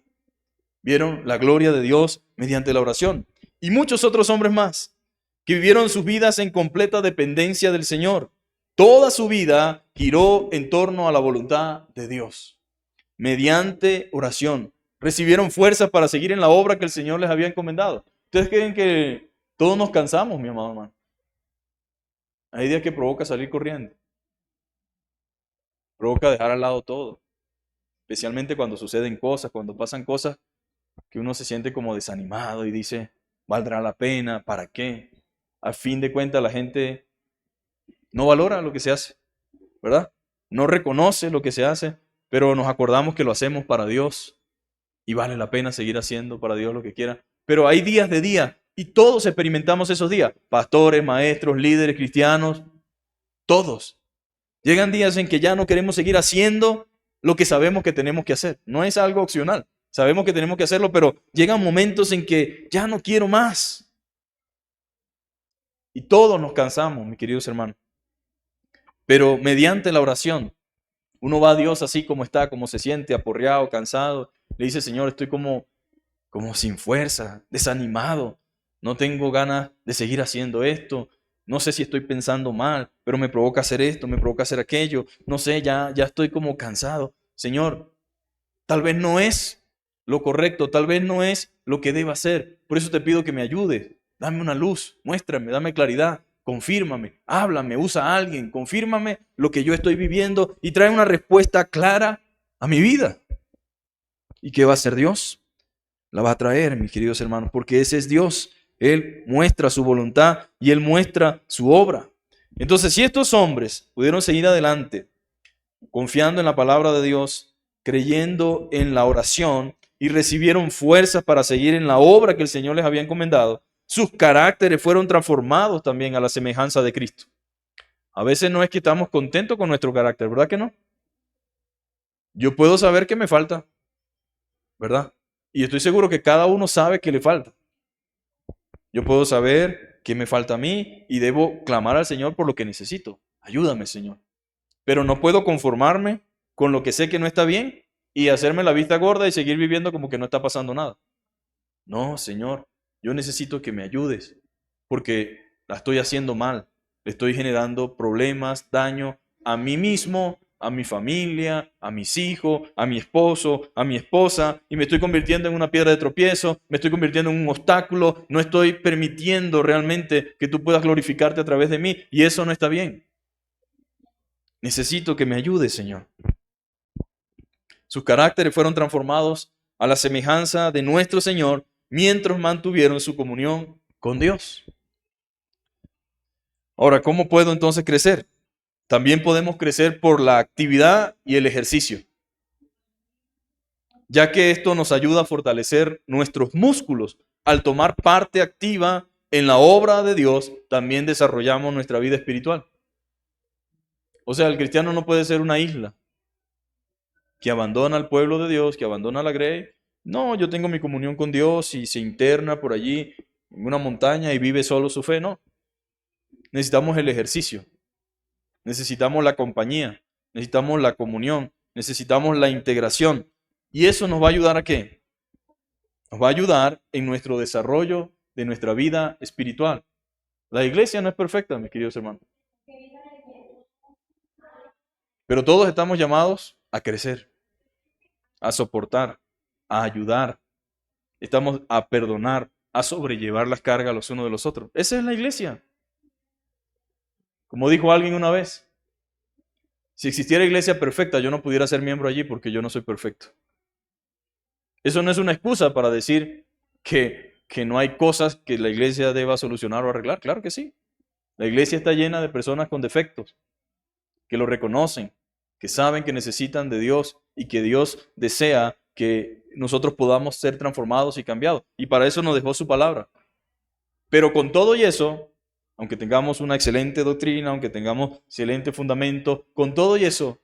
Vieron la gloria de Dios mediante la oración. Y muchos otros hombres más que vivieron sus vidas en completa dependencia del Señor. Toda su vida giró en torno a la voluntad de Dios. Mediante oración recibieron fuerzas para seguir en la obra que el Señor les había encomendado. ¿Ustedes creen que todos nos cansamos, mi amado hermano? Hay días que provoca salir corriendo. Provoca dejar al lado todo. Especialmente cuando suceden cosas, cuando pasan cosas que uno se siente como desanimado y dice, ¿valdrá la pena? ¿Para qué? a fin de cuentas la gente no valora lo que se hace, ¿verdad? No reconoce lo que se hace, pero nos acordamos que lo hacemos para Dios y vale la pena seguir haciendo para Dios lo que quiera. Pero hay días de día y todos experimentamos esos días. Pastores, maestros, líderes, cristianos, todos. Llegan días en que ya no queremos seguir haciendo lo que sabemos que tenemos que hacer. No es algo opcional. Sabemos que tenemos que hacerlo, pero llegan momentos en que ya no quiero más. Y todos nos cansamos, mis queridos hermanos. Pero mediante la oración, uno va a Dios así como está, como se siente, aporreado, cansado. Le dice, Señor, estoy como sin fuerza, desanimado. No tengo ganas de seguir haciendo esto. No sé si estoy pensando mal, pero me provoca hacer esto, me provoca hacer aquello. No sé, ya estoy como cansado. Señor, tal vez no es lo correcto, tal vez no es lo que deba hacer. Por eso te pido que me ayudes. Dame una luz, muéstrame, dame claridad, confírmame, háblame, usa a alguien, confírmame lo que yo estoy viviendo y trae una respuesta clara a mi vida. ¿Y qué va a hacer Dios? La va a traer, mis queridos hermanos, porque ese es Dios. Él muestra su voluntad y Él muestra su obra. Entonces, si estos hombres pudieron seguir adelante, confiando en la palabra de Dios, creyendo en la oración y recibieron fuerzas para seguir en la obra que el Señor les había encomendado, sus caracteres fueron transformados también a la semejanza de Cristo. A veces no es que estamos contentos con nuestro carácter, ¿verdad que no? Yo puedo saber que me falta, ¿verdad? Y estoy seguro que cada uno sabe que le falta. Yo puedo saber que me falta a mí y debo clamar al Señor por lo que necesito. Ayúdame, Señor. Pero no puedo conformarme con lo que sé que no está bien y hacerme la vista gorda y seguir viviendo como que no está pasando nada. No, Señor, yo necesito que me ayudes porque la estoy haciendo mal. Le estoy generando problemas, daño a mí mismo, a mi familia, a mis hijos, a mi esposo, a mi esposa, y me estoy convirtiendo en una piedra de tropiezo, me estoy convirtiendo en un obstáculo, no estoy permitiendo realmente que tú puedas glorificarte a través de mí, y eso no está bien. Necesito que me ayudes, Señor. Sus caracteres fueron transformados a la semejanza de nuestro Señor mientras mantuvieron su comunión con Dios. Ahora, ¿cómo puedo entonces crecer? También podemos crecer por la actividad y el ejercicio, ya que esto nos ayuda a fortalecer nuestros músculos. Al tomar parte activa en la obra de Dios, también desarrollamos nuestra vida espiritual. O sea, el cristiano no puede ser una isla que abandona al pueblo de Dios, que abandona la grey. No, yo tengo mi comunión con Dios y se interna por allí en una montaña y vive solo su fe. No, necesitamos el ejercicio. Necesitamos la compañía, necesitamos la comunión, necesitamos la integración. ¿Y eso nos va a ayudar a qué? Nos va a ayudar en nuestro desarrollo de nuestra vida espiritual. La iglesia no es perfecta, mis queridos hermanos. Pero todos estamos llamados a crecer, a soportar, a ayudar. Estamos a perdonar, a sobrellevar las cargas los unos de los otros. Esa es la iglesia. Como dijo alguien una vez, si existiera iglesia perfecta, yo no pudiera ser miembro allí porque yo no soy perfecto. Eso no es una excusa para decir que no hay cosas que la iglesia deba solucionar o arreglar. Claro que sí. La iglesia está llena de personas con defectos, que lo reconocen, que saben que necesitan de Dios y que Dios desea que nosotros podamos ser transformados y cambiados. Y para eso nos dejó su palabra. Pero con todo y eso, aunque tengamos una excelente doctrina, aunque tengamos excelente fundamento, con todo y eso,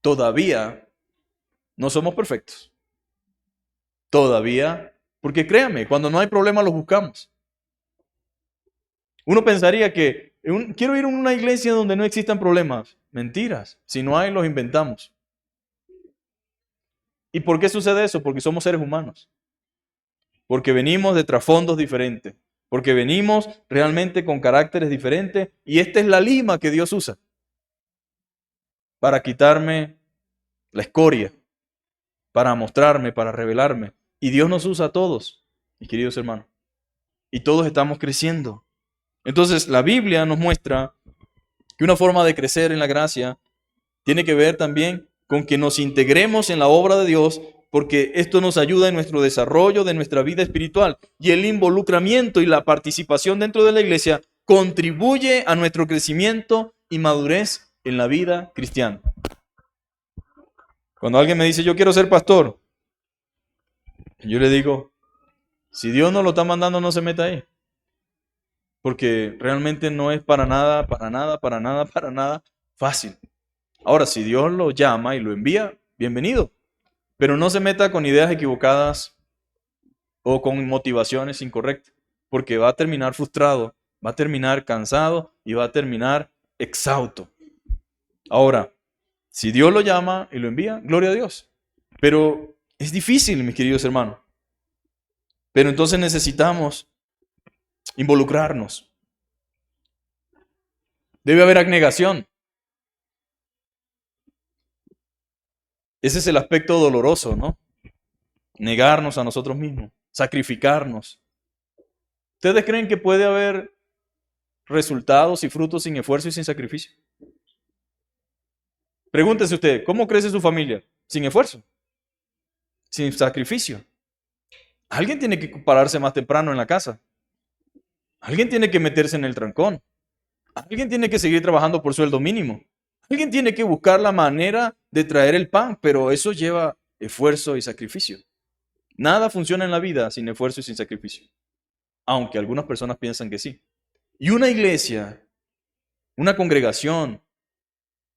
todavía no somos perfectos. Todavía, porque créame, cuando no hay problema los buscamos. Uno pensaría que quiero ir a una iglesia donde no existan problemas. Mentiras, si no hay los inventamos. ¿Y por qué sucede eso? Porque somos seres humanos. Porque venimos de trasfondos diferentes. Porque venimos realmente con caracteres diferentes y esta es la lima que Dios usa para quitarme la escoria, para mostrarme, para revelarme. Y Dios nos usa a todos, mis queridos hermanos. Y todos estamos creciendo. Entonces la Biblia nos muestra que una forma de crecer en la gracia tiene que ver también con que nos integremos en la obra de Dios, porque esto nos ayuda en nuestro desarrollo de nuestra vida espiritual. Y el involucramiento y la participación dentro de la iglesia contribuye a nuestro crecimiento y madurez en la vida cristiana. Cuando alguien me dice, yo quiero ser pastor, yo le digo, si Dios no lo está mandando, no se meta ahí. Porque realmente no es para nada fácil. Ahora, si Dios lo llama y lo envía, bienvenido. Pero no se meta con ideas equivocadas o con motivaciones incorrectas, porque va a terminar frustrado, va a terminar cansado y va a terminar exhausto. Ahora, si Dios lo llama y lo envía, gloria a Dios. Pero es difícil, mis queridos hermanos. Pero entonces necesitamos involucrarnos. Debe haber abnegación. Ese es el aspecto doloroso, ¿no? Negarnos a nosotros mismos, sacrificarnos. ¿Ustedes creen que puede haber resultados y frutos sin esfuerzo y sin sacrificio? Pregúntese usted, ¿cómo crece su familia? Sin esfuerzo, sin sacrificio. Alguien tiene que pararse más temprano en la casa. Alguien tiene que meterse en el trancón. Alguien tiene que seguir trabajando por sueldo mínimo. Alguien tiene que buscar la manera de traer el pan, pero eso lleva esfuerzo y sacrificio. Nada funciona en la vida sin esfuerzo y sin sacrificio, aunque algunas personas piensan que sí. Y una iglesia, una congregación,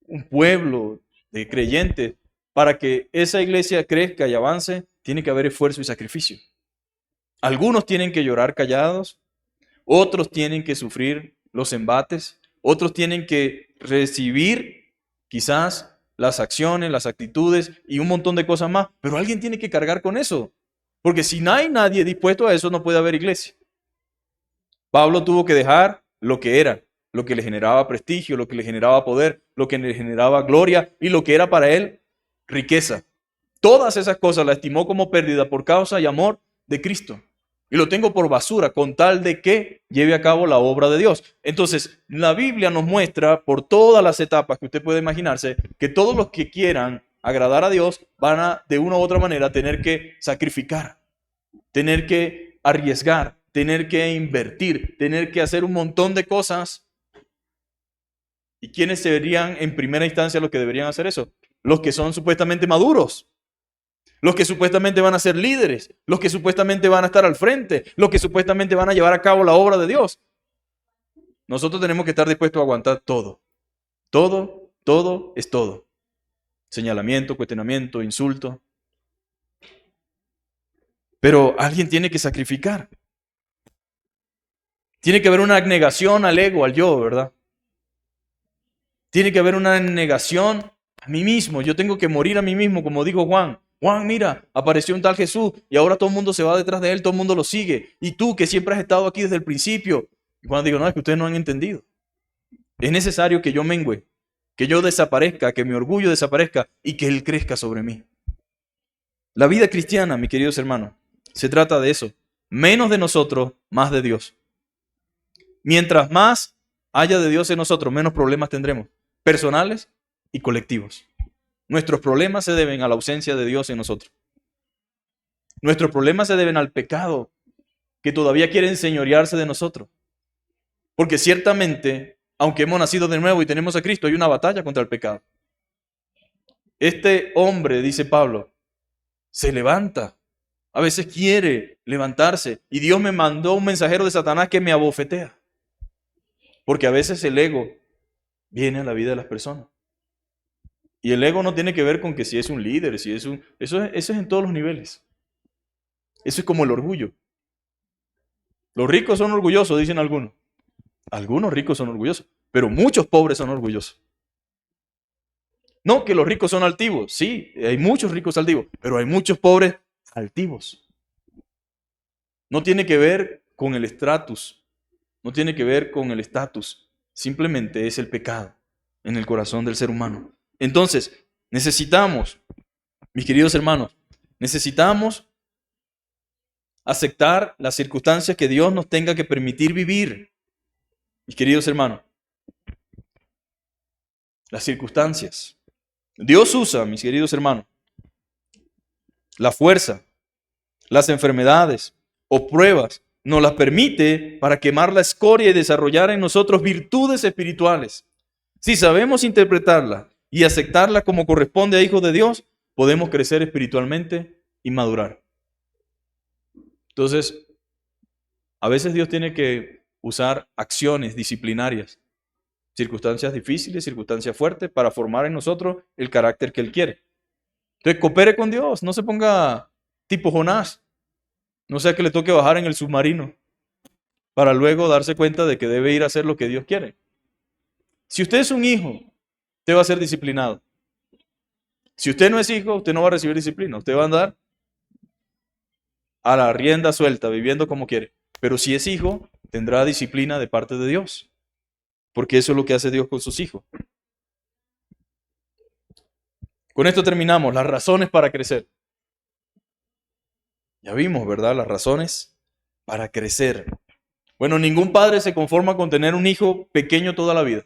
un pueblo de creyentes, para que esa iglesia crezca y avance, tiene que haber esfuerzo y sacrificio. Algunos tienen que llorar callados, otros tienen que sufrir los embates, otros tienen que recibir quizás las acciones, las actitudes y un montón de cosas más, pero alguien tiene que cargar con eso, porque si no hay nadie dispuesto a eso, no puede haber iglesia. Pablo tuvo que dejar lo que era, lo que le generaba prestigio, lo que le generaba poder, lo que le generaba gloria y lo que era para él riqueza. Todas esas cosas las estimó como pérdida por causa y amor de Cristo. Y lo tengo por basura con tal de que lleve a cabo la obra de Dios. Entonces, la Biblia nos muestra por todas las etapas que usted puede imaginarse que todos los que quieran agradar a Dios van a, de una u otra manera, tener que sacrificar, tener que arriesgar, tener que invertir, tener que hacer un montón de cosas. ¿Y quiénes serían en primera instancia los que deberían hacer eso? Los que son supuestamente maduros. Los que supuestamente van a ser líderes, los que supuestamente van a estar al frente, los que supuestamente van a llevar a cabo la obra de Dios. Nosotros tenemos que estar dispuestos a aguantar todo. Todo es todo. Señalamiento, cuestionamiento, insulto. Pero alguien tiene que sacrificar. Tiene que haber una negación al ego, al yo, ¿verdad? Tiene que haber una negación a mí mismo. Yo tengo que morir a mí mismo, como dijo Juan. Juan, mira, apareció un tal Jesús y ahora todo el mundo se va detrás de él, todo el mundo lo sigue. Y tú, que siempre has estado aquí desde el principio. Y Juan dijo, no, es que ustedes no han entendido. Es necesario que yo mengüe, que yo desaparezca, que mi orgullo desaparezca y que Él crezca sobre mí. La vida cristiana, mis queridos hermanos, se trata de eso. Menos de nosotros, más de Dios. Mientras más haya de Dios en nosotros, menos problemas tendremos, personales y colectivos. Nuestros problemas se deben a la ausencia de Dios en nosotros. Nuestros problemas se deben al pecado que todavía quiere enseñorearse de nosotros. Porque ciertamente, aunque hemos nacido de nuevo y tenemos a Cristo, hay una batalla contra el pecado. Este hombre, dice Pablo, se levanta. A veces quiere levantarse. Y Dios me mandó un mensajero de Satanás que me abofetea. Porque a veces el ego viene a la vida de las personas. Y el ego no tiene que ver con que si es un líder, si es un... Eso es en todos los niveles. Eso es como el orgullo. Los ricos son orgullosos, dicen algunos. Algunos ricos son orgullosos, pero muchos pobres son orgullosos. No que los ricos son altivos. Sí, hay muchos ricos altivos, pero hay muchos pobres altivos. No tiene que ver con el estatus. No tiene que ver con el estatus. Simplemente es el pecado en el corazón del ser humano. Entonces, necesitamos, mis queridos hermanos, necesitamos aceptar las circunstancias que Dios nos tenga que permitir vivir. Mis queridos hermanos, las circunstancias. Dios usa, mis queridos hermanos, la fuerza, las enfermedades o pruebas nos las permite para quemar la escoria y desarrollar en nosotros virtudes espirituales. Si sabemos interpretarla y aceptarla como corresponde a hijos de Dios, podemos crecer espiritualmente y madurar. Entonces, a veces Dios tiene que usar acciones disciplinarias, circunstancias difíciles, circunstancias fuertes, para formar en nosotros el carácter que Él quiere. Entonces, coopere con Dios, no se ponga tipo Jonás, no sea que le toque bajar en el submarino, para luego darse cuenta de que debe ir a hacer lo que Dios quiere. Si usted es un hijo, usted va a ser disciplinado. Si usted no es hijo, usted no va a recibir disciplina, usted va a andar a la rienda suelta, viviendo como quiere. Pero si es hijo, tendrá disciplina de parte de Dios, porque eso es lo que hace Dios con sus hijos. Con esto terminamos, las razones para crecer. Ya vimos, ¿verdad? Las razones para crecer. Bueno, ningún padre se conforma con tener un hijo pequeño toda la vida.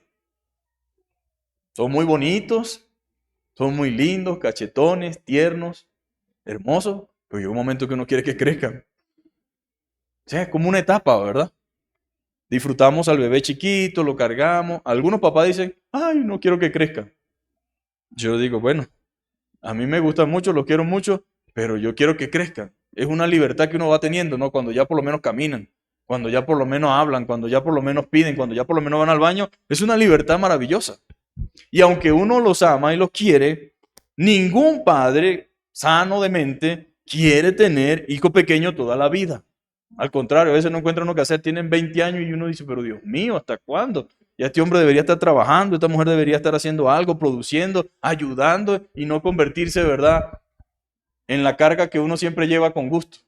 Son muy bonitos, son muy lindos, cachetones, tiernos, hermosos, pero llega un momento que uno quiere que crezcan. O sea, es como una etapa, ¿verdad? Disfrutamos al bebé chiquito, lo cargamos. Algunos papás dicen, ay, no quiero que crezca. Yo digo, bueno, a mí me gustan mucho, los quiero mucho, pero yo quiero que crezcan. Es una libertad que uno va teniendo, ¿no? Cuando ya por lo menos caminan, cuando ya por lo menos hablan, cuando ya por lo menos piden, cuando ya por lo menos van al baño. Es una libertad maravillosa. Y aunque uno los ama y los quiere, ningún padre sano de mente quiere tener hijo pequeño toda la vida. Al contrario, a veces no encuentra uno que hacer, tienen 20 años y uno dice, pero Dios mío, ¿hasta cuándo? Ya este hombre debería estar trabajando, esta mujer debería estar haciendo algo, produciendo, ayudando y no convertirse, ¿verdad?, en la carga que uno siempre lleva con gusto.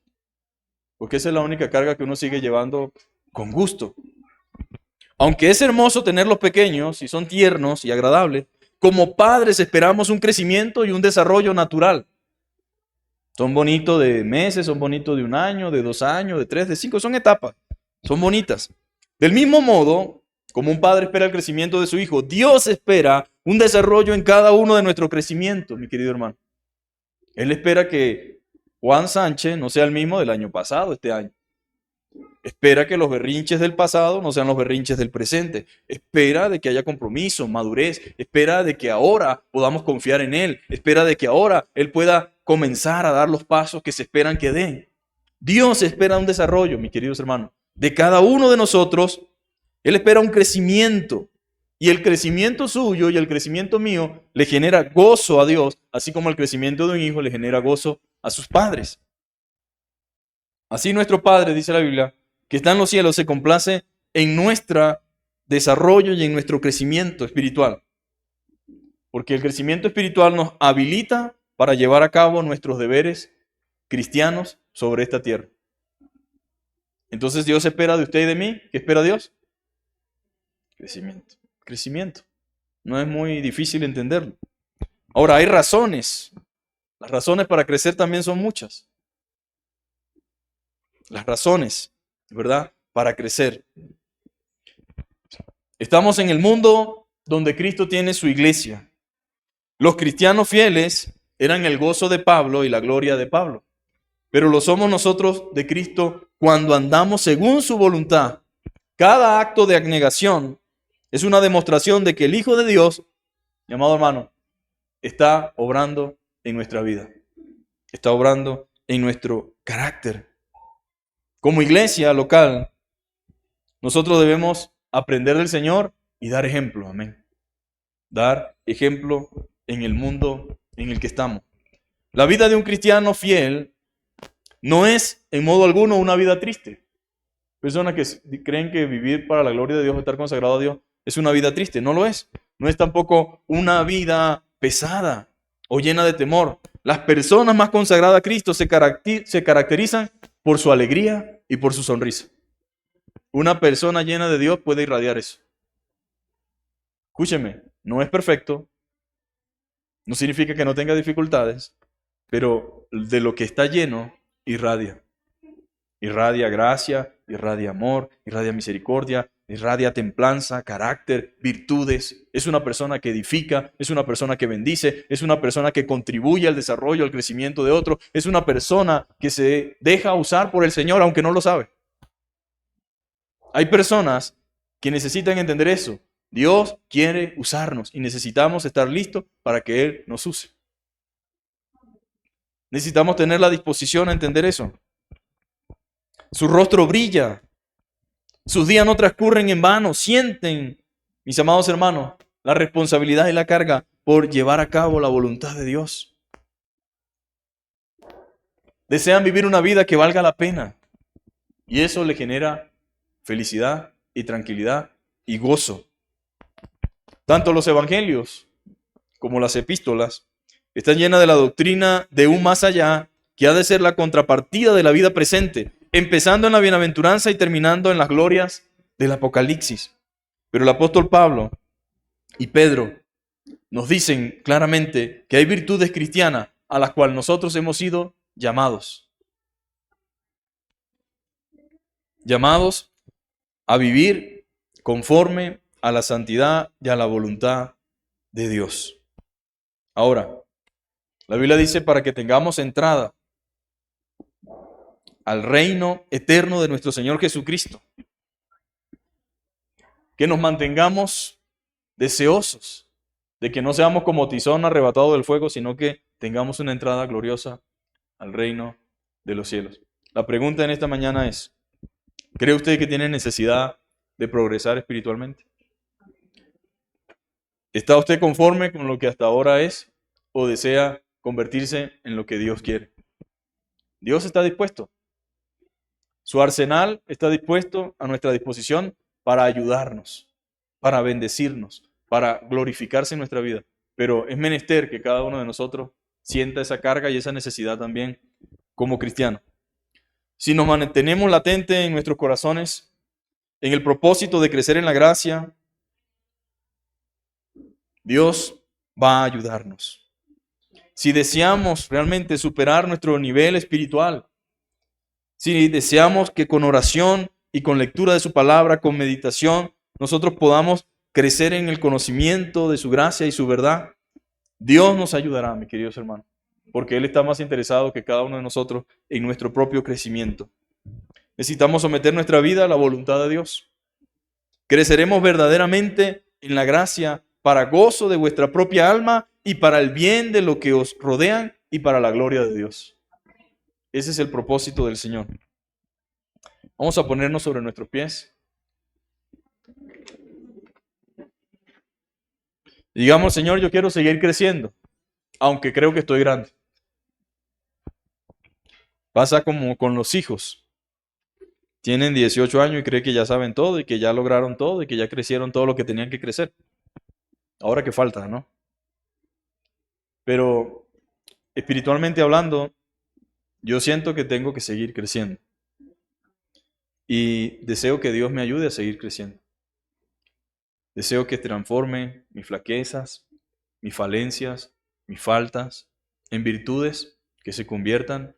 Porque esa es la única carga que uno sigue llevando con gusto. Aunque es hermoso tenerlos pequeños y son tiernos y agradables, como padres esperamos un crecimiento y un desarrollo natural. Son bonitos de meses, son bonitos de 1 año, de 2 años, de 3, de 5, son etapas, son bonitas. Del mismo modo, como un padre espera el crecimiento de su hijo, Dios espera un desarrollo en cada uno de nuestro crecimiento, mi querido hermano. Él espera que Juan Sánchez no sea el mismo del año pasado, este año. Espera que los berrinches del pasado no sean los berrinches del presente. Espera de que haya compromiso, madurez. Espera de que ahora podamos confiar en Él. Espera de que ahora Él pueda comenzar a dar los pasos que se esperan que den. Dios espera un desarrollo, mis queridos hermanos, de cada uno de nosotros. Él espera un crecimiento. Y el crecimiento suyo y el crecimiento mío le genera gozo a Dios, así como el crecimiento de un hijo le genera gozo a sus padres. Así nuestro Padre, dice la Biblia, que está en los cielos, se complace en nuestro desarrollo y en nuestro crecimiento espiritual. Porque el crecimiento espiritual nos habilita para llevar a cabo nuestros deberes cristianos sobre esta tierra. Entonces Dios espera de usted y de mí. ¿Qué espera Dios? Crecimiento. Crecimiento. No es muy difícil entenderlo. Ahora, hay razones. Las razones para crecer también son muchas. Las razones, ¿verdad?, para crecer. Estamos en el mundo donde Cristo tiene su iglesia. Los cristianos fieles eran el gozo de Pablo y la gloria de Pablo. Pero lo somos nosotros de Cristo cuando andamos según su voluntad. Cada acto de abnegación es una demostración de que el Hijo de Dios, mi amado hermano, está obrando en nuestra vida. Está obrando en nuestro carácter. Como iglesia local, nosotros debemos aprender del Señor y dar ejemplo. Amén. Dar ejemplo en el mundo en el que estamos. La vida de un cristiano fiel no es en modo alguno una vida triste. Personas que creen que vivir para la gloria de Dios, estar consagrado a Dios, es una vida triste. No lo es. No es tampoco una vida pesada o llena de temor. Las personas más consagradas a Cristo se caracterizan por su alegría y por su sonrisa. Una persona llena de Dios puede irradiar eso. Escúcheme, no es perfecto, no significa que no tenga dificultades, pero de lo que está lleno, irradia. Irradia gracia, irradia amor, irradia misericordia, irradia templanza, carácter, virtudes. Es una persona que edifica, es una persona que bendice, es una persona que contribuye al desarrollo, al crecimiento de otro. Es una persona que se deja usar por el Señor aunque no lo sabe. Hay personas que necesitan entender eso. Dios quiere usarnos y necesitamos estar listos para que Él nos use. Necesitamos tener la disposición a entender eso. Su rostro brilla. Sus días no transcurren en vano. Sienten, mis amados hermanos, la responsabilidad y la carga por llevar a cabo la voluntad de Dios. Desean vivir una vida que valga la pena. Y eso le genera felicidad y tranquilidad y gozo. Tanto los evangelios como las epístolas están llenas de la doctrina de un más allá que ha de ser la contrapartida de la vida presente, empezando en la bienaventuranza y terminando en las glorias del Apocalipsis. Pero el apóstol Pablo y Pedro nos dicen claramente que hay virtudes cristianas a las cuales nosotros hemos sido llamados. Llamados a vivir conforme a la santidad y a la voluntad de Dios. Ahora, la Biblia dice para que tengamos entrada al reino eterno de nuestro Señor Jesucristo, que nos mantengamos deseosos de que no seamos como tizón arrebatado del fuego, sino que tengamos una entrada gloriosa al reino de los cielos. La pregunta en esta mañana es, ¿cree usted que tiene necesidad de progresar espiritualmente? ¿Está usted conforme con lo que hasta ahora es o desea convertirse en lo que Dios quiere? Dios está dispuesto. Su arsenal está dispuesto a nuestra disposición para ayudarnos, para bendecirnos, para glorificarse en nuestra vida. Pero es menester que cada uno de nosotros sienta esa carga y esa necesidad también como cristiano. Si nos mantenemos latentes en nuestros corazones, en el propósito de crecer en la gracia, Dios va a ayudarnos. Si deseamos realmente superar nuestro nivel espiritual, si deseamos que con oración y con lectura de su palabra, con meditación, nosotros podamos crecer en el conocimiento de su gracia y su verdad, Dios nos ayudará, mis queridos hermanos, porque Él está más interesado que cada uno de nosotros en nuestro propio crecimiento. Necesitamos someter nuestra vida a la voluntad de Dios. Creceremos verdaderamente en la gracia para gozo de vuestra propia alma y para el bien de lo que os rodean y para la gloria de Dios. Ese es el propósito del Señor. Vamos a ponernos sobre nuestros pies. Digamos, Señor, yo quiero seguir creciendo, aunque creo que estoy grande. Pasa como con los hijos. Tienen 18 años y creen que ya saben todo y que ya lograron todo y que ya crecieron todo lo que tenían que crecer. Ahora que falta, ¿no? Pero espiritualmente hablando, yo siento que tengo que seguir creciendo. Y deseo que Dios me ayude a seguir creciendo. Deseo que transforme mis flaquezas, mis falencias, mis faltas, en virtudes que se conviertan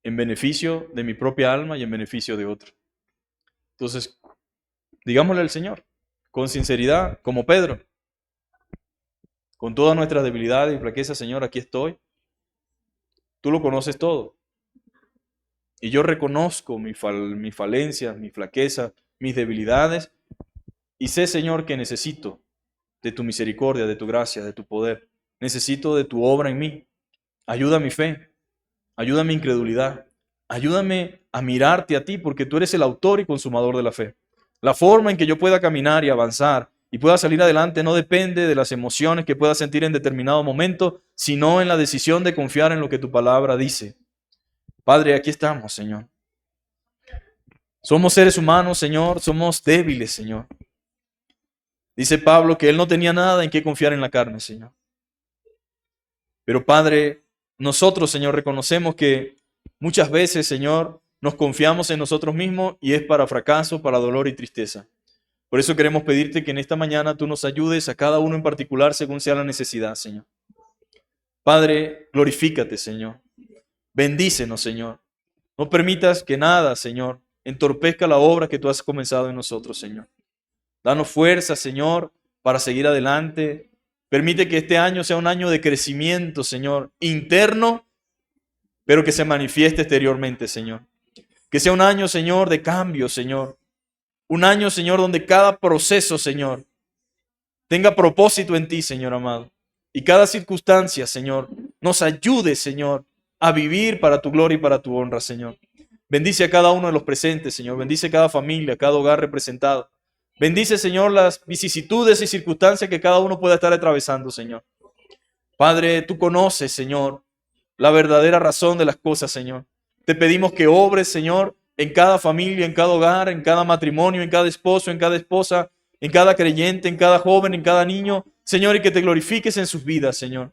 en beneficio de mi propia alma y en beneficio de otro. Entonces, digámosle al Señor, con sinceridad, como Pedro, con todas nuestras debilidades y flaquezas, Señor, aquí estoy. Tú lo conoces todo. Y yo reconozco mis falencias, mis flaquezas, mis debilidades. Y sé, Señor, que necesito de tu misericordia, de tu gracia, de tu poder. Necesito de tu obra en mí. Ayuda mi fe. Ayuda mi incredulidad. Ayúdame a mirarte a ti, porque tú eres el autor y consumador de la fe. La forma en que yo pueda caminar y avanzar y pueda salir adelante no depende de las emociones que pueda sentir en determinado momento, sino en la decisión de confiar en lo que tu palabra dice. Padre, aquí estamos, Señor. Somos seres humanos, Señor, somos débiles, Señor. Dice Pablo que él no tenía nada en qué confiar en la carne, Señor. Pero Padre, nosotros, Señor, reconocemos que muchas veces, Señor, nos confiamos en nosotros mismos y es para fracaso, para dolor y tristeza. Por eso queremos pedirte que en esta mañana tú nos ayudes a cada uno en particular según sea la necesidad, Señor. Padre, glorifícate, Señor. Bendícenos, Señor. No permitas que nada, Señor, entorpezca la obra que tú has comenzado en nosotros, Señor. Danos fuerza, Señor, para seguir adelante. Permite que este año sea un año de crecimiento, Señor, interno, pero que se manifieste exteriormente, Señor. Que sea un año, Señor, de cambio, Señor. Un año, Señor, donde cada proceso, Señor, tenga propósito en ti, Señor amado. Y cada circunstancia, Señor, nos ayude, Señor, a vivir para tu gloria y para tu honra, Señor. Bendice a cada uno de los presentes, Señor. Bendice cada familia, cada hogar representado. Bendice, Señor, las vicisitudes y circunstancias que cada uno pueda estar atravesando, Señor. Padre, tú conoces, Señor, la verdadera razón de las cosas, Señor. Te pedimos que obres, Señor, en cada familia, en cada hogar, en cada matrimonio, en cada esposo, en cada esposa, en cada creyente, en cada joven, en cada niño, Señor, y que te glorifiques en sus vidas, Señor.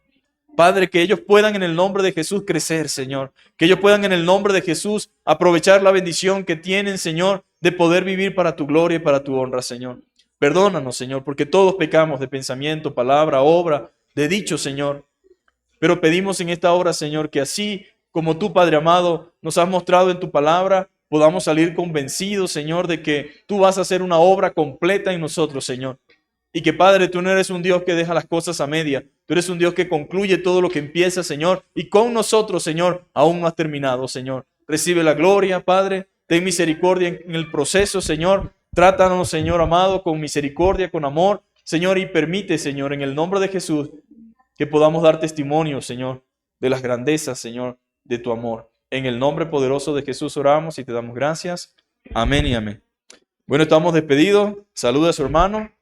Padre, que ellos puedan en el nombre de Jesús crecer, Señor. Que ellos puedan en el nombre de Jesús aprovechar la bendición que tienen, Señor, de poder vivir para tu gloria y para tu honra, Señor. Perdónanos, Señor, porque todos pecamos de pensamiento, palabra, obra, de dicho, Señor. Pero pedimos en esta hora, Señor, que así como tú, Padre amado, nos has mostrado en tu palabra, podamos salir convencidos, Señor, de que tú vas a hacer una obra completa en nosotros, Señor. Y que, Padre, tú no eres un Dios que deja las cosas a media. Tú eres un Dios que concluye todo lo que empieza, Señor. Y con nosotros, Señor, aún no has terminado, Señor. Recibe la gloria, Padre. Ten misericordia en el proceso, Señor. Trátanos, Señor amado, con misericordia, con amor, Señor. Y permite, Señor, en el nombre de Jesús, que podamos dar testimonio, Señor, de las grandezas, Señor, de tu amor. En el nombre poderoso de Jesús oramos y te damos gracias. Amén y amén. Bueno, estamos despedidos. Saluda a su hermano.